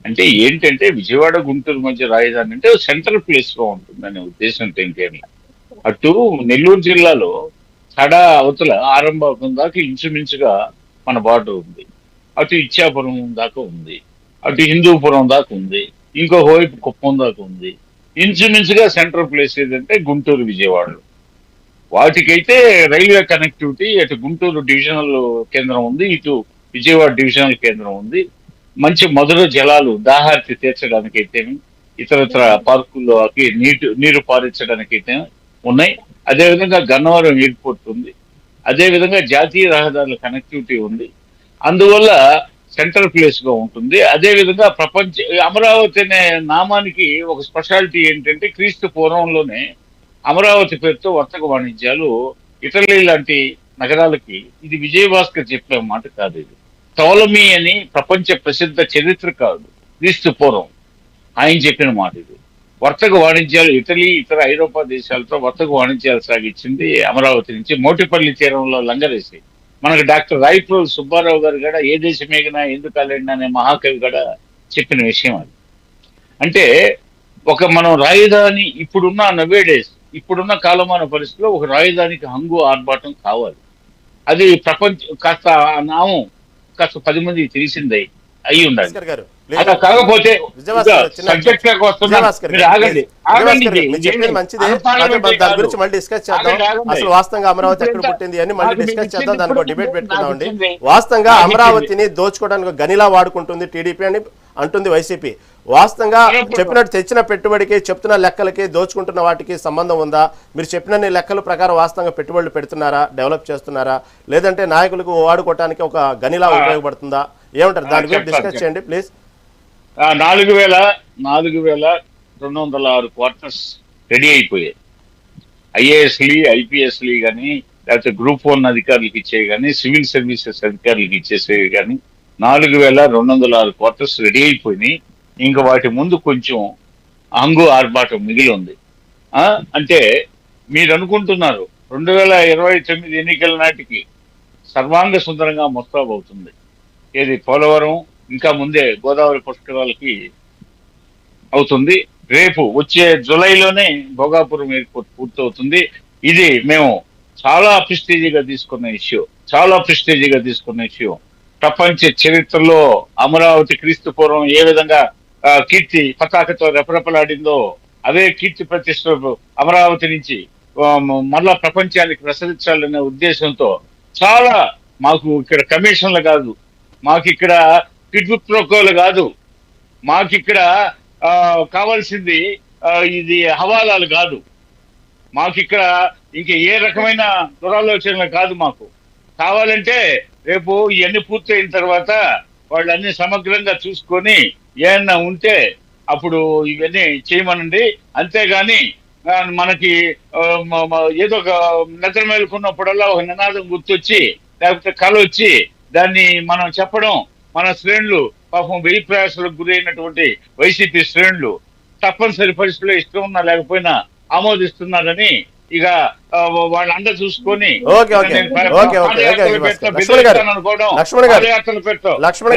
అంటే ఏంటంటే, విజయవాడ గుంటూరు మధ్య రాజధాని అంటే సెంట్రల్ ప్లేస్ లో ఉంటుందనే ఉద్దేశంతో ఇంకేమి. అటు నెల్లూరు జిల్లాలో తడా అవతల ఆరంభం దాకా ఇంచుమించుగా మన బార్డర్ ఉంది, అటు ఇచ్చాపురం దాకా ఉంది, అటు హిందూపురం దాకా ఉంది, ఇంకొక వైపు కుప్పం దాకా ఉంది. ఇంచుమించుగా సెంట్రల్ ప్లేస్ ఏదంటే గుంటూరు విజయవాడలో. వాటికైతే రైల్వే కనెక్టివిటీ, అటు గుంటూరు డివిజనల్ కేంద్రం ఉంది, ఇటు విజయవాడ డివిజనల్ కేంద్రం ఉంది. మంచి మధుర జలాలు దాహార్తి తీర్చడానికి అయితే, ఇతరత్ర పార్కుల్లోకి నీరు పారించడానికి అయితే ఉన్నాయి. అదేవిధంగా గన్నవరం ఎయిర్పోర్ట్ ఉంది, అదేవిధంగా జాతీయ రహదారుల కనెక్టివిటీ ఉంది. అందువల్ల సెంట్రల్ ప్లేస్ గా ఉంటుంది. అదేవిధంగా అమరావతి అనే నామానికి ఒక స్పెషాలిటీ ఏంటంటే, క్రీస్తు పూర్వంలోనే అమరావతి పేరుతో వర్తక వాణిజ్యాలు ఇటలీ లాంటి నగరాలకి, ఇది విజయభాస్కర్ చెప్పే మాట కాదు, ఇది టోలమీ అని ప్రపంచ ప్రసిద్ధ చరిత్రకారుడు క్రీస్తు పూర్వం ఆయన చెప్పిన మాట ఇది. వర్తక వాణిజ్యాలు ఇటలీ ఇతర ఐరోపా దేశాలతో వర్తక వాణిజ్యాలు సాగించింది అమరావతి నుంచి మోటిపల్లి తీరంలో లంగరేసి. మనకు డాక్టర్ రాయప్రోలు సుబ్బారావు గారు కూడా ఏ దేశమేగినా ఎందుకు అలెండి అనే మహాకవి కూడా చెప్పిన విషయం అది. అంటే మనం రాజధాని ఇప్పుడున్న నవేడేస్ ఇప్పుడున్న కాలమాన పరిస్థితిలో ఒక రాజధానికి హంగు ఆర్భాటం కావాలి. అది కాస్త నామం కాస్త 10 మంది తెలిసిందే అయి ఉండాలి. అలా కాకపోతే సబ్జెక్ట్ లోకి వస్తున్నా, ఆగండి మంచిదే, దాని గురించి మళ్ళీ డిస్కస్ చేద్దాం. అసలు వాస్తవంగా అమరావతి ఎక్కడ పుట్టింది అని మళ్ళీ డిస్కస్ చేద్దాం, దానికి డిబేట్ పెట్టుకుందామండి. వాస్తవంగా అమరావతిని దోచుకోవడానికి గనిలా వాడుకుంటుంది టీడీపీ అని అంటుంది వైసీపీ. వాస్తవంగా చెప్పినట్టు తెచ్చిన పెట్టుబడికి చెప్తున్న లెక్కలకి దోచుకుంటున్న వాటికి సంబంధం ఉందా? మీరు చెప్పిన లెక్కల ప్రకారం వాస్తవంగా పెట్టుబడులు పెడుతున్నారా, డెవలప్ చేస్తున్నారా, లేదంటే నాయకులకు వాడుకోవటానికి ఒక గనిలా ఉపయోగపడుతుందా? ఏమంటారు? దాని గురించి డిస్కస్ చేయండి ప్లీజ్. 4,206 క్వార్టర్స్ రెడీ అయిపోయాయి. ఐఏఎస్లు ఐపీఎస్లు కానీ లేకపోతే గ్రూప్ 1 అధికారులకు ఇచ్చేవి కానీ సివిల్ సర్వీసెస్ అధికారులకు ఇచ్చేసేవి కానీ 4,206 క్వార్టర్స్ రెడీ అయిపోయినాయి. ఇంకా వాటి ముందు కొంచెం హంగు ఆర్భాటం మిగిలి ఉంది. అంటే మీరు అనుకుంటున్నారు 2029 ఎన్నికల నాటికి సర్వాంగ సుందరంగా మొత్తాబవుతుంది. ఏది పోలవరం ఇంకా ముందే గోదావరి పుష్కరాలకి అవుతుంది. రేపు వచ్చే జూలైలోనే భోగాపురం ఎయిర్పోర్ట్ పూర్తవుతుంది. ఇది మేము చాలా ప్రెస్టీజిగా తీసుకున్న ఇష్యూ. ప్రపంచ చరిత్రలో అమరావతి క్రీస్తు పూర్వం ఏ విధంగా కీర్తి పతాకతో రెపరెపలాడిందో అదే కీర్తి ప్రతిష్టలు అమరావతి నుంచి మళ్ళా ప్రపంచానికి ప్రసరించాలనే ఉద్దేశంతో చాలా మాకు ఇక్కడ కమిషన్లు కాదు, మాకు ఇక్కడ కిడ్బుక్ ప్రోకోలు కాదు, మాకు ఇక్కడ కావాల్సింది ఇది హవాలాలు కాదు, మాకు ఇక్కడ ఇంకా ఏ రకమైన దురాలోచనలు కాదు. మాకు కావాలంటే రేపు ఇవన్నీ పూర్తయిన తర్వాత వాళ్ళు అన్ని సమగ్రంగా చూసుకొని ఏమన్నా ఉంటే అప్పుడు ఇవన్నీ చేయమనండి. అంతేగాని మనకి ఏదో ఒక నిద్ర మేలుకున్నప్పుడల్లా ఒక నినాదం గుర్తొచ్చి లేకపోతే కళ వచ్చి దాన్ని మనం చెప్పడం, మన శ్రేణులు పాపం వెయ్యి ప్రయాసాలకు గురైనటువంటి వైసీపీ శ్రేణులు తప్పనిసరి పరిస్థితుల్లో ఇష్టం ఉన్నా లేకపోయినా ఆమోదిస్తున్నారని ఇక వాళ్ళందరూ చూసుకొని లక్ష్మణ్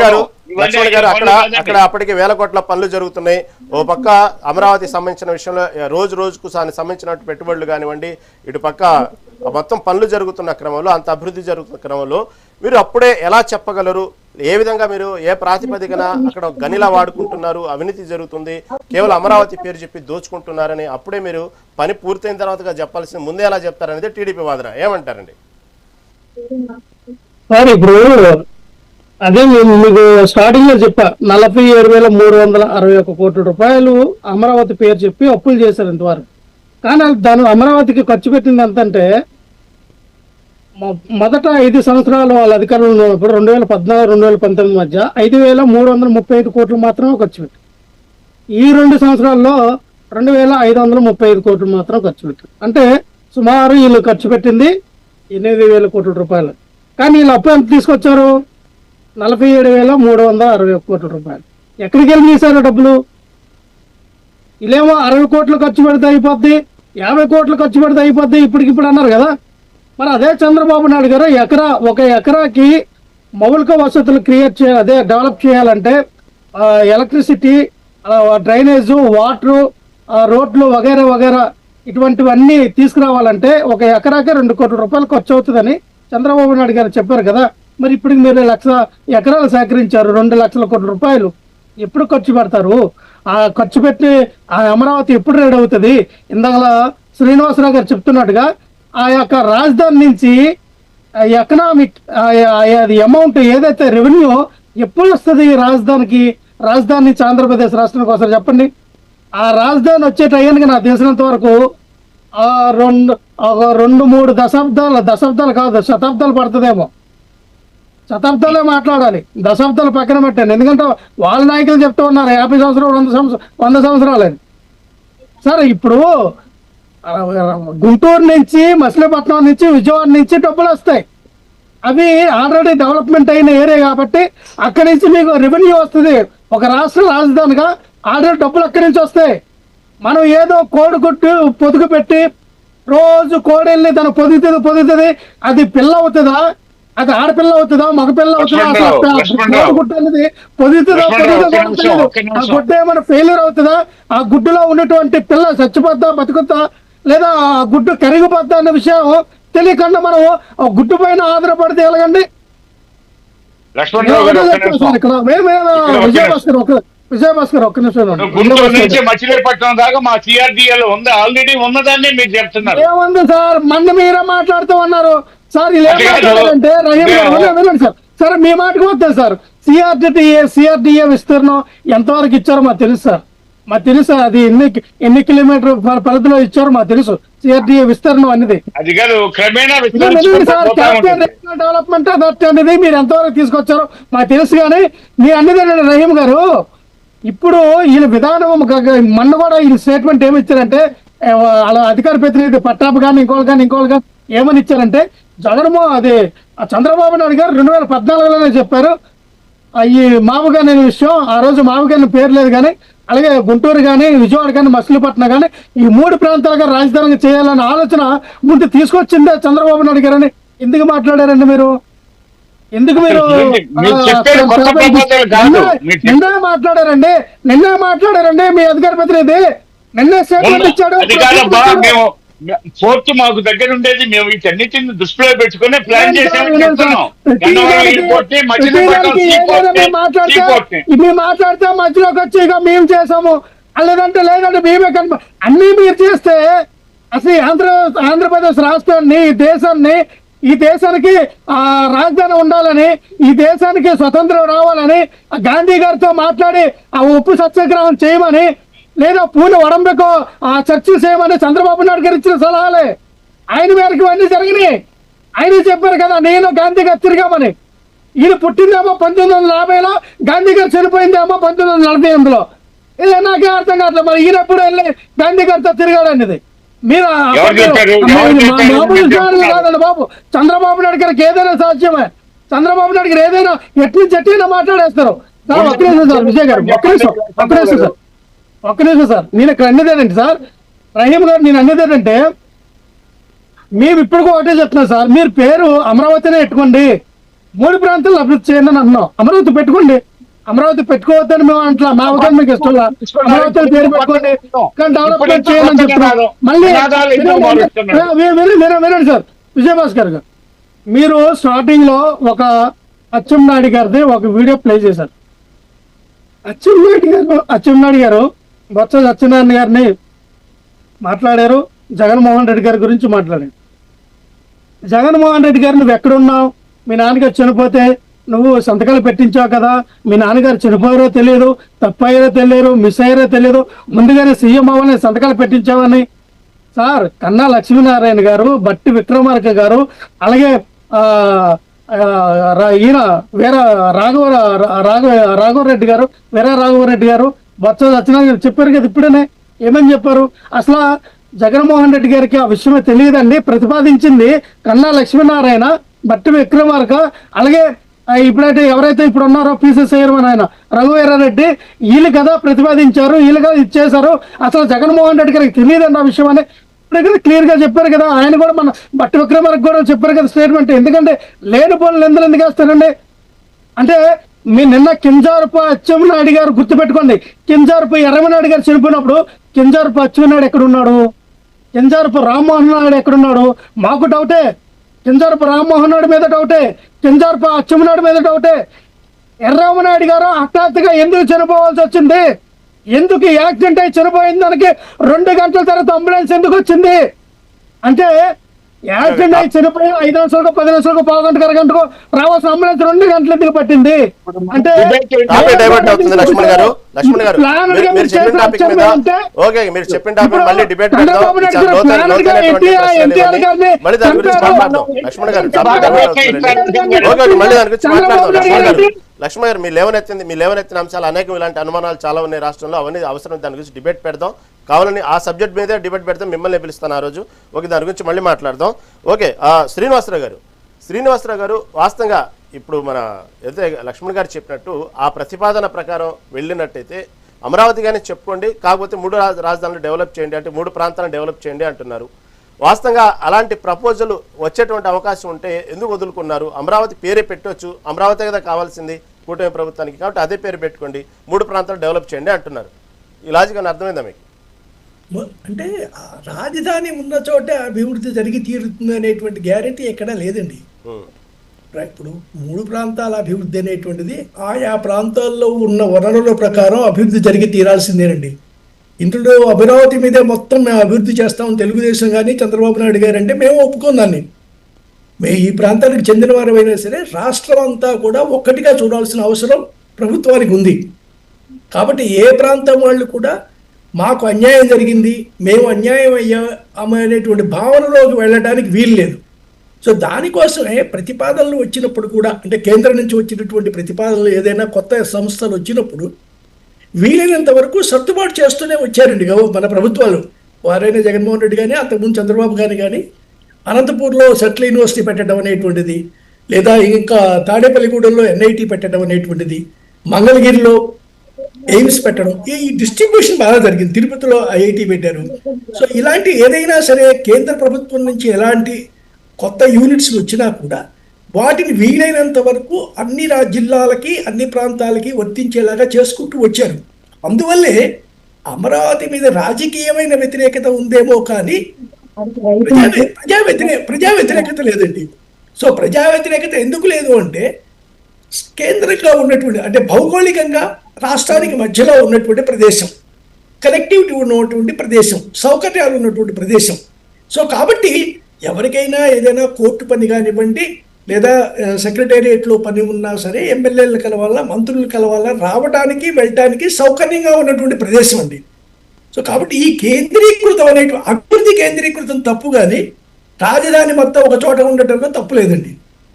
గారు అక్కడ అప్పటికి వేల కోట్ల పనులు జరుగుతున్నాయి. ఓ పక్క అమరావతి సంబంధించిన విషయంలో రోజుకు సంబంధించిన పెట్టుబడులు కానివ్వండి, ఇటు పక్క మొత్తం పనులు జరుగుతున్న క్రమంలో, అంత అభివృద్ధి జరుగుతున్న క్రమంలో మీరు అప్పుడే ఎలా చెప్పగలరు? ఏ విధంగా మీరు ఏ ప్రాతిపదికన అక్కడ గనిలా వాడుకుంటున్నారు, అవినీతి జరుగుతుంది, కేవలం అమరావతి పేరు చెప్పి దోచుకుంటున్నారని అప్పుడే మీరు పని పూర్తయిన తర్వాతగా చెప్పాల్సింది ముందే ఎలా చెప్తారనేది టీడీపీ వాదన. ఏమంటారండి సార్? ఇప్పుడు అదే మీకు స్టార్టింగ్ లో చెప్పా, 47,361 కోట్ల రూపాయలు అమరావతి పేరు చెప్పి అప్పులు చేశారు ఇంతవరకు. కానీ దాని అమరావతికి ఖర్చు పెట్టింది ఎంతంటే మొదట 5 సంవత్సరాలు వాళ్ళ అధికారంలో ఉన్నప్పుడు 2014-2019 మధ్య 5,335 కోట్లు మాత్రమే ఖర్చు పెట్టారు. ఈ 2 సంవత్సరాల్లో 2,535 కోట్లు మాత్రం ఖర్చు పెట్టారు. అంటే సుమారు వీళ్ళు ఖర్చు పెట్టింది 8,000 కోట్ల రూపాయలు. కానీ వీళ్ళు అప్పు ఎంత తీసుకొచ్చారు? 47,361 కోట్ల రూపాయలు. ఎక్కడికి వెళ్ళి తీశారు డబ్బులు? వీళ్ళేమో 60 కోట్లు ఖర్చు పెడితే అయిపోద్ది, 50 కోట్లు ఖర్చు పెడితే అయిపోద్ది ఇప్పటికిప్పుడు అన్నారు కదా. మరి అదే చంద్రబాబు నాయుడు గారు ఒక ఎకరాకి మౌలిక వసతులు క్రియేట్ చేయాలి, డెవలప్ చేయాలంటే ఎలక్ట్రిసిటీ, డ్రైనేజ్, వాటరు, రోడ్లు వగైరా ఇటువంటివన్నీ తీసుకురావాలంటే ఒక ఎకరాకే 2 కోట్ల రూపాయలు ఖర్చు అవుతుందని చంద్రబాబు నాయుడు గారు చెప్పారు కదా. మరి ఇప్పుడు మీరు 1,00,000 ఎకరాలు సేకరించారు, 2 లక్షల కోట్ల రూపాయలు ఎప్పుడు ఖర్చు పెడతారు? ఆ ఖర్చు పెట్టి ఆ అమరావతి ఎప్పుడు రెడీ అవుతుంది? ఇందాక శ్రీనివాసరావు గారు చెప్తున్నట్టుగా ఆ యొక్క రాజధాని నుంచి ఎకనామిక్ అది అమౌంట్ ఏదైతే రెవెన్యూ ఎప్పుడు వస్తుంది రాజధాని నుంచి ఆంధ్రప్రదేశ్ రాష్ట్రానికి వస్తారు చెప్పండి. ఆ రాజధాని వచ్చే టైంకి నాకు తెలిసినంత వరకు 2-3 దశాబ్దాలు కాదు, శతాబ్దాలు పడుతుందేమో. శతాబ్దాలే మాట్లాడాలి, దశాబ్దాలు పక్కన పెట్టండి. ఎందుకంటే వాళ్ళ నాయకులు చెప్తూ ఉన్నారు 50 సంవత్సరాలు 100 సంవత్సరాలని. సరే, ఇప్పుడు గుంటూరు నుంచి, మచిలీపట్నం నుంచి, విజయవాడ నుంచి డబ్బులు వస్తాయి. అవి ఆల్రెడీ డెవలప్మెంట్ అయిన ఏరియా కాబట్టి అక్కడి నుంచి మీకు రెవెన్యూ వస్తుంది. ఒక రాష్ట్ర రాజధానిగా ఆల్రెడీ డబ్బులు అక్కడి నుంచి వస్తాయి. మనం ఏదో కోడిగుడ్డు పొదుగు పెట్టి రోజు కోడెల్ని తను పొదుగుతుంది, అది పిల్ల అవుతుందా, అది ఆడపిల్ల అవుతుందా, మగపిల్ల అవుతుందా, కోడిగుడ్డు అనేది పొదుగుతుందా, ఆ గుడ్డ ఏమైనా ఫెయిల్యూర్ అవుతుందా, ఆ గుడ్డులో ఉన్నటువంటి పిల్ల చచ్చిపోద్దా బతుకుద్దా, లేదా ఆ గుడ్డు కరిగిపోద్దా అన్న విషయం తెలియకుండా మనం గుడ్డు పైన ఆధారపడితే ఎలాగండి? విజయభాస్కర్ ఒక్క నిమిషం. గుంటూరు నుంచి మచిలీపట్నం దాకా మా సిఆర్డిఏలో ఉంది, ఆల్రెడీ ఉన్నదాన్ని మీరు చెప్తున్నారు. ఏముంది సార్, మళ్ళీ మీరే మాట్లాడుతూ ఉన్నారు సార్. ఇలా మాట్లాడారంటే వినండి సార్. సరే మీ మాటకు వద్దాం సార్. సిఆర్డిఏ విస్తీర్ణం ఎంతవరకు ఇచ్చారో మాకు తెలుసు సార్. మాకు తెలుసు అది ఎన్ని కిలోమీటర్ పరిధిలో ఇచ్చారో మాకు తెలుసు. సిఆర్డిఏ విస్తీర్ణం అనేది అది కాదు, క్రమేణా డెవలప్మెంట్ అథారిటీ అనేది మీరు ఎంతవరకు తీసుకొచ్చారో మాకు తెలుసు. కానీ మీ అన్నదేనండి రహీం గారు, ఇప్పుడు ఈయన విధానం మొన్న కూడా ఈయన స్టేట్మెంట్ ఏమి ఇచ్చారంటే, అలా అధికార ప్రతినిధి పట్టాపు కానీ ఇంకోళ్ళు కానీ ఏమని ఇచ్చారంటే, చంద్రబాబు నాయుడు గారు 2014లోనే చెప్పారు ఈ మావుగాని విషయం. ఆ రోజు మావుగాని పేరు లేదు, కానీ అలాగే గుంటూరు కానీ విజయవాడ కానీ మచిలీపట్నం కానీ ఈ 3 ప్రాంతాలుగా రాజధానిగా చేయాలన్న ఆలోచన ముందు తీసుకొచ్చిందే చంద్రబాబు నాయుడు గారని ఎందుకు మాట్లాడారండి మీరు? ఎందుకు మీరు నిన్నే మాట్లాడారండి మీ అధికార ప్రతినిధి నిన్నే స్టేట్మెంట్ ఇచ్చాడు. ఫోర్త్ మాకు దగ్గర ఉండేది, మేము వీటన్నిటిని దృష్టిలో పెట్టుకుని ప్లాన్ చేసాము. మాట్లాడితే మధ్యలోకి వచ్చి ఇక మేము చేసాము లేదంటే మేమే అన్ని మీరు చేస్తే అసలు ఆంధ్రప్రదేశ్ రాష్ట్రాన్ని ఈ దేశానికి రాజధాని ఉండాలని, ఈ దేశానికి స్వతంత్రం రావాలని గాంధీ గారితో మాట్లాడి ఆ ఉప్పు సత్యాగ్రహం చేయమని, లేదా పూణె వడంబెకో చర్చలు చేయమని చంద్రబాబు నాయుడు గారు ఇచ్చిన సలహాలే. ఆయన మేరకు ఇవన్నీ జరిగినాయి. ఆయన చెప్పారు కదా నేను గాంధీ గారు తిరిగామని. ఈయన పుట్టిందేమో 1950లో, గాంధీ గారు చనిపోయిందేమో 1948లో. ఇదే నాకే అర్థం కావట్లేదు. మరి ఈయన ఎప్పుడు వెళ్ళి గాంధీ గారితో తిరిగాడు అనేది మీరు కాదండి బాబు. చంద్రబాబు నాయుడు గారికి ఏదైనా సాధ్యమే. చంద్రబాబు నాయుడు గారు ఏదైనా ఎట్లా మాట్లాడేస్తారు. ఒక్క నిమిషం సార్, విజయ్ గారు ఒక్క నిమిషం సార్. నేను ఇక్కడ అన్నదేనండి సార్, రహీం గారు నేను అన్నదేనంటే, మేము ఇప్పుడు ఒకటే చెప్తున్నాం సార్, మీరు పేరు అమరావతినే పెట్టుకోండి, 3 ప్రాంతాలు అభివృద్ధి చేయండి అని అన్నాం. అమరావతి పెట్టుకోండి, అమరావతి పెట్టుకోవద్దని మేము అంటా, మా అవగాహన మీకు ఇష్టం. అమరావతి పేరు పెట్టుకోండి కానీ డెవలప్మెంట్ చేయాలని చెప్తున్నాం. మళ్ళీ వినండి సార్ విజయభాస్కర్ గారు, మీరు స్టార్టింగ్ లో ఒక అచ్చెన్నాయుడు గారిది ఒక వీడియో ప్లే చేశారు. అచ్చెన్నాయుడు గారు బొత్స సత్యనారాయణ గారిని మాట్లాడారు, జగన్మోహన్ రెడ్డి గారి గురించి మాట్లాడారు. జగన్మోహన్ రెడ్డి గారు నువ్వు ఎక్కడున్నావు, మీ నాన్నగారు చనిపోతే నువ్వు సంతకాలు పెట్టించావు కదా, మీ నాన్నగారు చనిపోయారో తెలియదు, తప్పయ్యారో తెలియదు, మిస్ అయ్యారో తెలియదు, ముందుగానే సీఎం అవ్వాలని సంతకాలు పెట్టించావని. సార్ కన్నా లక్ష్మీనారాయణ గారు, బట్టి విక్రమార్క గారు, అలాగే ఈయన రాఘవరెడ్డి గారు, రాఘవరెడ్డి గారు, బొత్స సత్యనారాయణ గారు చెప్పారు కదా ఇప్పుడనే. ఏమని చెప్పారు? అసలు జగన్మోహన్ రెడ్డి గారికి ఆ విషయమే తెలియదండి, ప్రతిపాదించింది కన్నా లక్ష్మీనారాయణ, బట్టి విక్రమార్క, అలాగే ఇప్పుడైతే ఎవరైతే ఇప్పుడు ఉన్నారో పీసీసీ చైర్మన్ ఆయన రఘువీరారెడ్డి, వీళ్ళు కదా ప్రతిపాదించారు, వీళ్ళు కదా ఇచ్చేశారు. అసలు జగన్మోహన్ రెడ్డి గారికి తెలియదండి ఆ విషయం అని ఇప్పుడు క్లియర్ గా చెప్పారు కదా. ఆయన కూడా మన బట్టి విక్రమార్క కూడా చెప్పారు కదా స్టేట్మెంట్. ఎందుకంటే లేని పనులు ఎందుకు వేస్తారండి అంటే, మీ నిన్న కింజారపు అచ్చెన్నాయుడు గారు గుర్తుపెట్టుకోండి, కింజారపు ఎర్రమనాయుడు గారు చనిపోయినప్పుడు కింజారపు అచ్చెన్నాయుడు ఎక్కడున్నాడు, కింజారపు రామ్మోహన్ నాయుడు ఎక్కడున్నాడు? మాకు డౌటే, కింజారపు రామ్మోహన్ నాయుడు మీద డౌటే, కింజారపు అచ్చెన్నాయుడు మీద డౌటే. ఎర్రమనాయుడు గారు హఠాత్తుగా ఎందుకు చనిపోవాల్సి వచ్చింది, ఎందుకు యాక్సిడెంట్ అయి చనిపోయిన దానికి 2 గంటల తర్వాత అంబులెన్స్ ఎందుకు వచ్చింది అంటే, యాక్సిడెంట్ అయి చనిపోయి 5 నిమిషాలకు 10 నిమిషాలకు పావుగంట అరగంటకు రావాల్సిన అంబులెన్స్ 2 గంటలు ఎందుకు పట్టింది అంటే, లక్ష్మణ్ గారు మీ లేవనెత్తిన అంశాలు అనేకం, ఇలాంటి అనుమానాలు చాలా ఉన్నాయి రాష్ట్రంలో, అవన్నీ అవసరం, దాని గురించి డిబేట్ పెడదాం. కావాలని ఆ సబ్జెక్ట్ మీదే డిబేట్ పెడతాం, మిమ్మల్ని పిలుస్తాను ఆ రోజు. ఓకే, దాని గురించి మళ్ళీ మాట్లాడదాం. ఓకే, శ్రీనివాసరావు గారు వాస్తవంగా ఇప్పుడు మన ఏదైతే లక్ష్మణ్ గారు చెప్పినట్టు ఆ ప్రతిపాదన ప్రకారం వెళ్ళినట్టయితే అమరావతి కానీ చెప్పుకోండి, కాకపోతే 3 రాజధానులు డెవలప్ చేయండి అంటే 3 ప్రాంతాలను డెవలప్ చేయండి అంటున్నారు. వాస్తవంగా అలాంటి ప్రపోజల్ వచ్చేటువంటి అవకాశం ఉంటే ఎందుకు వదులుకున్నారు? అమరావతి పేరే పెట్టవచ్చు, అమరావతి కదా కావాల్సింది కూటమి ప్రభుత్వానికి, కాబట్టి అదే పేరు పెట్టుకోండి, 3 ప్రాంతాలు డెవలప్ చేయండి అంటున్నారు. ఈ లాజిక్ అని అర్థమైందా మీకు? అంటే రాజధాని ఉన్న చోటే అభివృద్ధి జరిగి తీరుతుంది అనేటువంటి గ్యారెంటీ ఎక్కడా లేదండి. ఇప్పుడు 3 ప్రాంతాల అభివృద్ధి అనేటువంటిది ఆయా ప్రాంతాల్లో ఉన్న వనరుల ప్రకారం అభివృద్ధి జరిగి తీరాల్సిందేనండి. ఇంట్లో అమరావతి మీదే మొత్తం మేము అభివృద్ధి చేస్తాం తెలుగుదేశం కానీ చంద్రబాబు నాయుడు గారు అంటే మేము ఒప్పుకుందాన్ని. మేము ఈ ప్రాంతానికి చెందిన వారైనా సరే రాష్ట్రం అంతా కూడా ఒక్కటిగా చూడాల్సిన అవసరం ప్రభుత్వానికి ఉంది. కాబట్టి ఏ ప్రాంతం వాళ్ళు కూడా మాకు అన్యాయం జరిగింది, మేము అన్యాయం అయ్యాము అనేటువంటి భావనలోకి వెళ్ళడానికి వీలు లేదు. సో దానికోసమే ప్రతిపాదనలు వచ్చినప్పుడు కూడా, అంటే కేంద్రం నుంచి వచ్చినటువంటి ప్రతిపాదనలు ఏదైనా కొత్త సంస్థలు వచ్చినప్పుడు వీలైనంత వరకు సర్దుబాటు చేస్తూనే వచ్చారండి మన ప్రభుత్వాలు. వారైనా జగన్మోహన్ రెడ్డి కానీ అంతకుముందు చంద్రబాబు గారు కానీ అనంతపూర్లో సెంట్రల్ యూనివర్సిటీ పెట్టడం అనేటువంటిది, లేదా ఇంకా తాడేపల్లిగూడెంలో ఎన్ఐటి పెట్టడం అనేటువంటిది, మంగళగిరిలో ఎయిమ్స్ పెట్టడం, ఈ డిస్ట్రిబ్యూషన్ బాగా జరిగింది. తిరుపతిలో ఐఐటి పెట్టారు. సో ఇలాంటి ఏదైనా సరే కేంద్ర ప్రభుత్వం నుంచి ఎలాంటి కొత్త యూనిట్స్ వచ్చినా కూడా వాటిని వీలైనంత వరకు అన్ని జిల్లాలకి అన్ని ప్రాంతాలకి వర్తించేలాగా చేసుకుంటూ వచ్చారు. అందువల్లే అమరావతి మీద రాజకీయమైన వ్యతిరేకత ఉందేమో కానీ ప్రజా వ్యతిరేకత లేదండి. సో ప్రజా వ్యతిరేకత ఎందుకు లేదు అంటే కేంద్రంగా ఉన్నటువంటి, అంటే భౌగోళికంగా రాష్ట్రానికి మధ్యలో ఉన్నటువంటి ప్రదేశం, కనెక్టివిటీ ఉన్నటువంటి ప్రదేశం, సౌకర్యాలు ఉన్నటువంటి ప్రదేశం. సో కాబట్టి ఎవరికైనా ఏదైనా కోర్టు పని కానివ్వండి, లేదా సెక్రటేరియట్లో పని ఉన్నా సరే ఎమ్మెల్యేలు కలవాలా, మంత్రులు కలవాలా, రావడానికి వెళ్ళటానికి సౌకర్యంగా ఉన్నటువంటి ప్రదేశం అండి. సో కాబట్టి ఈ కేంద్రీకృతం అనేటువంటి అభివృద్ధి కేంద్రీకృతం తప్పు, కానీ రాజధాని మొత్తం ఒక చోట ఉండటంలో తప్పు లేదండి.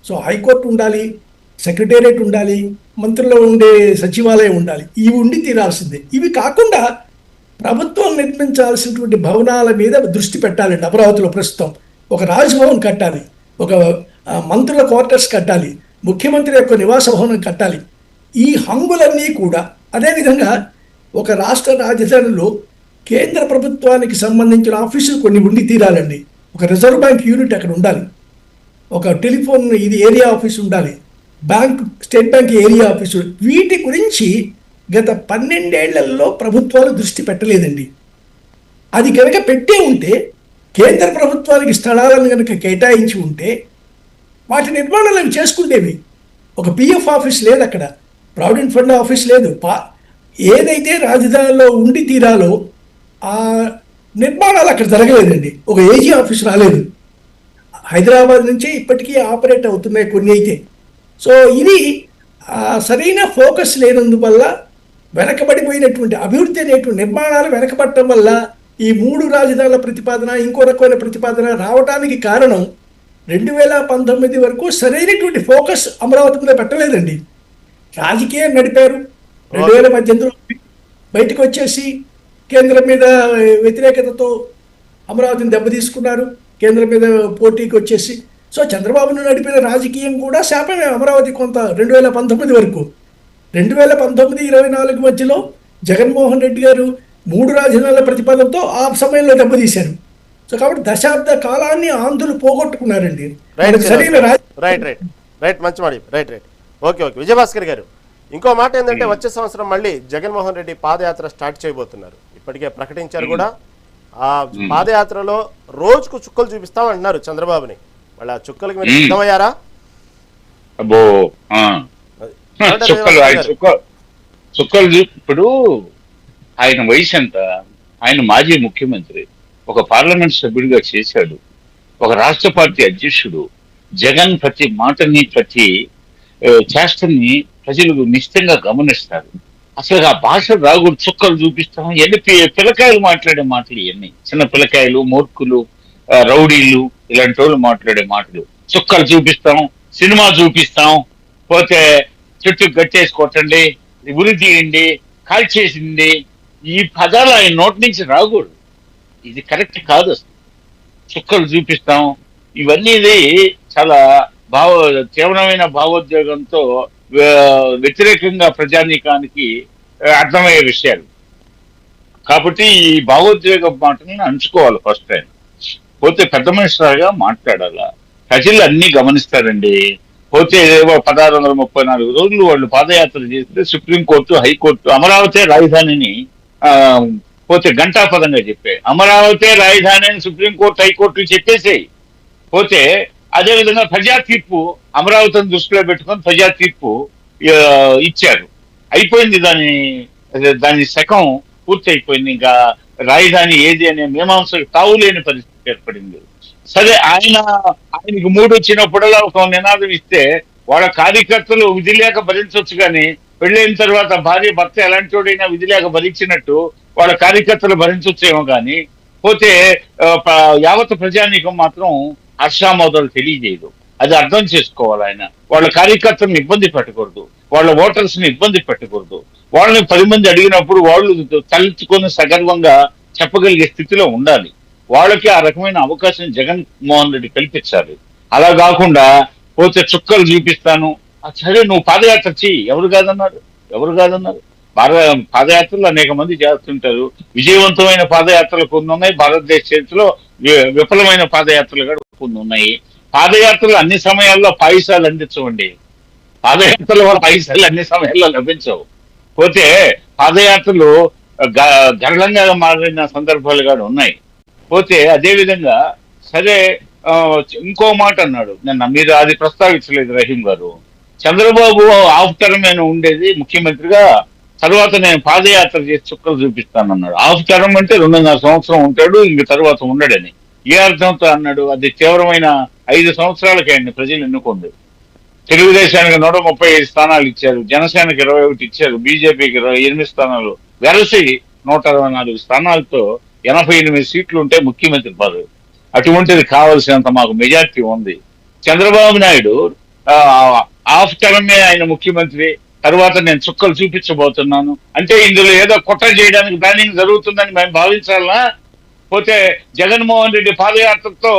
సో హైకోర్టు ఉండాలి, సెక్రటేరియట్ ఉండాలి, మంత్రుల్లో ఉండే సచివాలయం ఉండాలి, ఇవి ఉండి తీరాల్సిందే. ఇవి కాకుండా ప్రభుత్వం నిర్మించాల్సినటువంటి భవనాల మీద దృష్టి పెట్టాలండి. అమరావతిలో ప్రస్తుతం ఒక రాజ్భవన్ కట్టాలి, ఒక మంత్రుల క్వార్టర్స్ కట్టాలి, ముఖ్యమంత్రి యొక్క నివాస భవనం కట్టాలి. ఈ హంగులన్నీ కూడా అదేవిధంగా ఒక రాష్ట్ర రాజధానిలో కేంద్ర ప్రభుత్వానికి సంబంధించిన ఆఫీసులు కొన్ని ఉండి తీరాలండి. ఒక రిజర్వ్ బ్యాంక్ యూనిట్ అక్కడ ఉండాలి, ఒక టెలిఫోన్ ఏరియా ఆఫీస్ ఉండాలి, స్టేట్ బ్యాంక్ ఏరియా ఆఫీసు. వీటి గురించి గత 12 ఏళ్లలో ప్రభుత్వాలు దృష్టి పెట్టలేదండి. అది కనుక పెట్టే ఉంటే, కేంద్ర ప్రభుత్వానికి స్థలాలను కనుక కేటాయించి ఉంటే వాటి నిర్మాణాలు అవి చేసుకుంటేవి. ఒక పిఎఫ్ ఆఫీస్ లేదు అక్కడ, ప్రావిడెంట్ ఫండ్ ఆఫీస్ లేదు. ఏదైతే రాజధానిలో ఉండి తీరాలో ఆ నిర్మాణాలు అక్కడ జరగలేదండి. ఒక ఏజీ ఆఫీస్ రాలేదు. హైదరాబాద్ నుంచే ఇప్పటికీ ఆపరేట్ అవుతున్నాయి కొన్ని అయితే. సో ఇది సరైన ఫోకస్ లేనందువల్ల వెనకబడిపోయినటువంటి అభివృద్ధి అనేటువంటి నిర్మాణాలు వెనకబడటం వల్ల ఈ 3 రాజధానుల ప్రతిపాదన, ఇంకో రకమైన ప్రతిపాదన రావడానికి కారణం 2019 వరకు సరైనటువంటి ఫోకస్ అమరావతి మీద పెట్టలేదండి. రాజకీయం నడిపారు. 2018లో బయటకు వచ్చేసి కేంద్రం మీద వ్యతిరేకతతో అమరావతిని దెబ్బతీసుకున్నారు. కేంద్రం మీద పోటీకి వచ్చేసి సో చంద్రబాబును నడిపిన రాజకీయం కూడా శాపమే అమరావతి కొంత 2019 వరకు. 2019-24 మధ్యలో జగన్మోహన్ రెడ్డి గారు 3 రాజధానుల ప్రతిపాదనతో ఆ సమయంలో దెబ్బతీశారు. సో కాబట్టి దశాబ్ద కాలాన్ని ఆంధ్రులు పోగొట్టుకున్నారండి. రైట్ మంచి మాట. Right okay. విజయభాస్కర్ గారు, ఇంకో మాట ఏంటంటే వచ్చే సంవత్సరం మళ్ళీ జగన్మోహన్ రెడ్డి పాదయాత్ర స్టార్ట్ చేయబోతున్నారు. ఇప్పటికే ప్రకటించారు కూడా. ఆ పాదయాత్రలో రోజుకు చుక్కలు చూపిస్తామంటున్నారు చంద్రబాబుని. వాళ్ళ చుక్కలకి మీరు సిద్ధమయ్యారా? అబ్బో చుక్కలు ఇప్పుడు ఆయన వయసు ఎంత? ఆయన మాజీ ముఖ్యమంత్రి, ఒక పార్లమెంట్ సభ్యుడిగా చేశాడు, ఒక రాష్ట్ర పార్టీ అధ్యక్షుడు. జగన్ ప్రతి మాటని ప్రతి చేష్టని ప్రజలు నిశ్చితంగా గమనిస్తారు. అసలు ఆ భాష రాగుడు చుక్కలు చూపిస్తాం, ఎన్ని పిల్లకాయలు మాట్లాడే మాటలు ఇవన్నీ. చిన్న పిల్లకాయలు, మూర్ఖులు, రౌడీలు ఇలాంటి వాళ్ళు మాట్లాడే మాటలు. చుక్కలు చూపిస్తాం, సినిమా చూపిస్తాం, పోతే చుట్టూ గట్టేసి కొట్టండి, ఉరి తీయండి, కాల్చేసింది, ఈ పదాలు ఆయన నోటి నుంచి రాకూడదు. ఇది కరెక్ట్ కాదు. అసలు చుక్కలు చూపిస్తాం ఇవన్నీ చాలా తీవ్రమైన భావోద్వేగంతో వ్యతిరేకంగా ప్రజానీకానికి అర్థమయ్యే విషయాలు. కాబట్టి ఈ భావోద్వేగ మాటలను అంచుకోవాలి ఫస్ట్ టైం. పోతే పెద్ద మనిషిగా మాట్లాడాలా, ప్రజలు అన్ని గమనిస్తారండి. పోతే 1634 రోజులు వాళ్ళు పాదయాత్ర చేస్తే సుప్రీంకోర్టు, హైకోర్టు అమరావతి రాజధానిని పోతే గంటాపదంగా చెప్పాయి. అమరావతి రాజధాని అని సుప్రీంకోర్టు, హైకోర్టు చెప్పేసాయి. పోతే అదేవిధంగా ప్రజా తీర్పు అమరావతిని దృష్టిలో పెట్టుకొని ప్రజా తీర్పు ఇచ్చారు. అయిపోయింది, దాని శకం పూర్తి అయిపోయింది. ఇంకా రాజధాని ఏది అనే మీమాంసకు తావులేని పరిస్థితి ఏర్పడింది. సరే, ఆయనకి మూడు వచ్చినప్పుడల్లా ఒక నినాదం ఇస్తే వాళ్ళ కార్యకర్తలు విధి లేక భరించవచ్చు, కానీ పెళ్ళైన తర్వాత భార్య భర్త ఎలాంటి వాడైనా విధి లేక భరించినట్టు వాళ్ళ కార్యకర్తలు భరించవచ్చేమో, కానీ పోతే యావత్ ప్రజానీకం మాత్రం హర్షామోదాలు తెలియజేయదు. అది అర్థం చేసుకోవాలి. ఆయన వాళ్ళ కార్యకర్తలను ఇబ్బంది పెట్టకూడదు, వాళ్ళ ఓటర్స్ ని ఇబ్బంది పెట్టకూడదు. వాళ్ళని 10 మంది అడిగినప్పుడు వాళ్ళు తలెత్తుకొని సగర్వంగా చెప్పగలిగే స్థితిలో ఉండాలి. వాళ్ళకి ఆ రకమైన అవకాశం జగన్మోహన్ రెడ్డి కల్పించాలి. అలా కాకుండా పోతే చుక్కలు చూపిస్తాను, సరే నువ్వు పాదయాత్ర చెయ్యి, ఎవరు కాదన్నారు. పాదయాత్రలు అనేక మంది చేస్తుంటారు. విజయవంతమైన పాదయాత్రలు కొన్ని ఉన్నాయి, భారతదేశ చరిత్రలో విఫలమైన పాదయాత్రలు కూడా కొన్ని ఉన్నాయి. పాదయాత్రలు అన్ని సమయాల్లో పాయసాలు అందించవండి. పాదయాత్రల వల్ల పాయసాలు అన్ని సమయాల్లో లభించవు. పోతే పాదయాత్రలు గర్వంగా మారిన సందర్భాలు కూడా ఉన్నాయి. పోతే అదే విధంగా సరే, ఇంకో మాట అన్నాడు నిన్న, మీరు అది ప్రస్తావించలేదు రహీం గారు. చంద్రబాబు హాఫ్ టర్మ్ ఉండేది ముఖ్యమంత్రిగా, తర్వాత నేను పాదయాత్ర చేసి చుక్కలు చూపిస్తానన్నాడు. హాఫ్ టర్మ్ అంటే 2.5 సంవత్సరం ఉంటాడు, ఇంక తర్వాత ఉండడని. ఏ అర్థంతో అన్నాడు? అది తీవ్రమైన 5 సంవత్సరాలకి ఆయన్ని ప్రజలు ఎన్నుకుంది. తెలుగుదేశానికి 135 స్థానాలు ఇచ్చారు, జనసేనకి 21 ఇచ్చారు, బీజేపీకి 28 స్థానాలు, వెరసి 164 స్థానాలతో 88 సీట్లు ఉంటే ముఖ్యమంత్రి పదవి. అటువంటిది కావాల్సినంత మాకు మెజార్టీ ఉంది. చంద్రబాబు నాయుడు హాఫ్ టర్మే ఆయన ముఖ్యమంత్రి, తర్వాత నేను చుక్కలు చూపించబోతున్నాను అంటే ఇందులో ఏదో కుట్ర చేయడానికి ప్లానింగ్ జరుగుతుందని మేము భావించాలా? పోతే జగన్మోహన్ రెడ్డి పాదయాత్రతో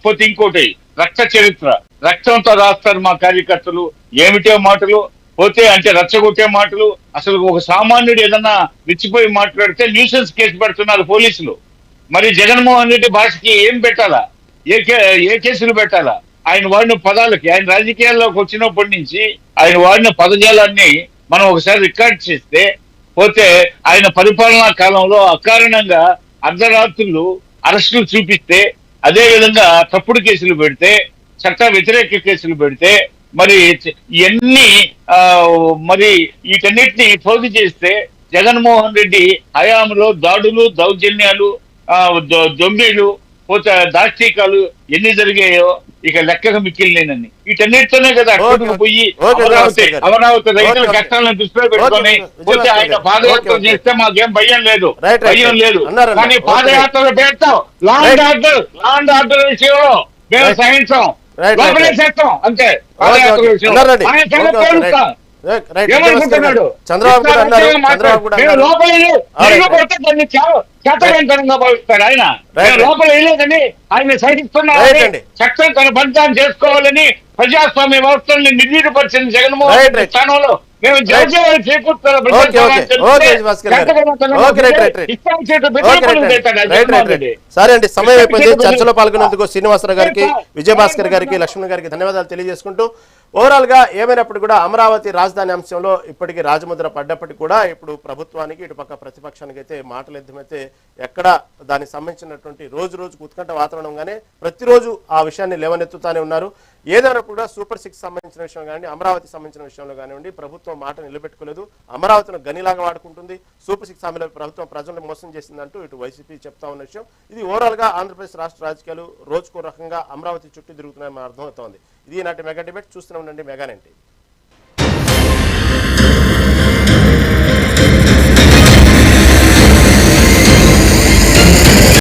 పోతే ఇంకోటి రక్త చరిత్ర, రక్తంతో రాస్తారు మా కార్యకర్తలు, ఏమిటో మాటలు. పోతే అంటే రచ్చగొట్టే మాటలు. అసలు ఒక సామాన్యుడు ఏదన్నా విచ్చిపోయి మాట్లాడితే న్యూసెన్స్ కేసు పెడుతున్నారు పోలీసులు. మరి జగన్మోహన్ రెడ్డి భాషకి ఏం పెట్టాలా, ఏ కేసులు పెట్టాలా? ఆయన వాడిన పదాలకి, ఆయన రాజకీయాల్లోకి వచ్చినప్పటి నుంచి ఆయన వాడిన పదజాలాన్ని మనం ఒకసారి రికార్డ్ చేస్తే, పోతే ఆయన పరిపాలనా కాలంలో అకారణంగా అర్ధరాత్రులు అరెస్టులు చూపిస్తే, అదే విధంగా తప్పుడు కేసులు పెడితే, చట్ట వ్యతిరేక కేసులు పెడితే, మరి ఇవన్నీ మరి వీటన్నిటిని పోగు చేస్తే జగన్మోహన్ రెడ్డి హయాంలో దాడులు, దౌర్జన్యాలు, దొంగలు, పోతే దాష్టీకాలు ఎన్ని జరిగాయో ఇక లెక్కగా మిక్కిలేనని. వీటన్నిటితోనే కదా పోయి అమరావతి రైతుల కష్టాలను దృష్టిలో పెట్టుకొని పోతే ఆయన పాదయాత్ర చేస్తే మాకేం భయం లేదు. కానీ పాదయాత్రలు పెడతాం, లాండ్ ఆర్డర్ విషయంలో మేము సహించాం, లోపలే చేస్తాం అంతే. పాదయాత్ర విషయంలో ఏమనుకుంటున్నాడు? చేతనంగా భావిస్తాడు ఆయన. లోపల వేయలేదని ఆయన సహిస్తున్నారని, చట్టం తన పంచాన్ని చేసుకోవాలని ప్రజాస్వామ్య వ్యవస్థల్ని నిర్వీర్యపరిచిన జగన్మోహన్ రెడ్డి స్థానంలో మేము జయజయాలు చేకూర్చున్నాం. సరే అండి, సమయం అయిపోయింది. చర్చలో పాల్గొనేందుకు శ్రీనివాసరావు గారికి, విజయభాస్కర్ గారికి, లక్ష్మణ్ గారికి ధన్యవాదాలు తెలియజేసుకుంటూ, ఓవరాల్ గా ఏమైనప్పుడు కూడా అమరావతి రాజధాని అంశంలో ఇప్పటికీ రాజముద్ర పడ్డప్పటికీ కూడా ఇప్పుడు ప్రభుత్వానికి, ఇటుపక్క ప్రతిపక్షానికి అయితే మాటల యుద్ధమైతే ఎక్కడ దానికి సంబంధించినటువంటి రోజుకు ఉత్కంఠ వాతావరణంగానే ప్రతిరోజు ఆ విషయాన్ని లేవనెత్తుతానే ఉన్నారు. ఏదైనప్పుడు కూడా సూపర్ 6 సంబంధించిన విషయం కానీ, అమరావతి సంబంధించిన విషయంలో కానివ్వండి, ప్రభుత్వం మాట నిలబెట్టుకోలేదు, అమరావతిని గనిలాగా వాడుకుంటుంది, సూపర్ 6 హామీలో ప్రభుత్వం ప్రజలను మోసం చేసిందంటూ ఇటు వైసీపీ చెప్తా ఉన్న విషయం. ఇది ఓవరాల్ గా ఆంధ్రప్రదేశ్ రాష్ట్ర రాజకీయాలు రోజుకో రకంగా అమరావతి చుట్టూ తిరుగుతున్నాయని అర్థమవుతోంది. ఇది నాటి మెగా డిబేట్. చూస్తూనే ఉండండి మెగా 90.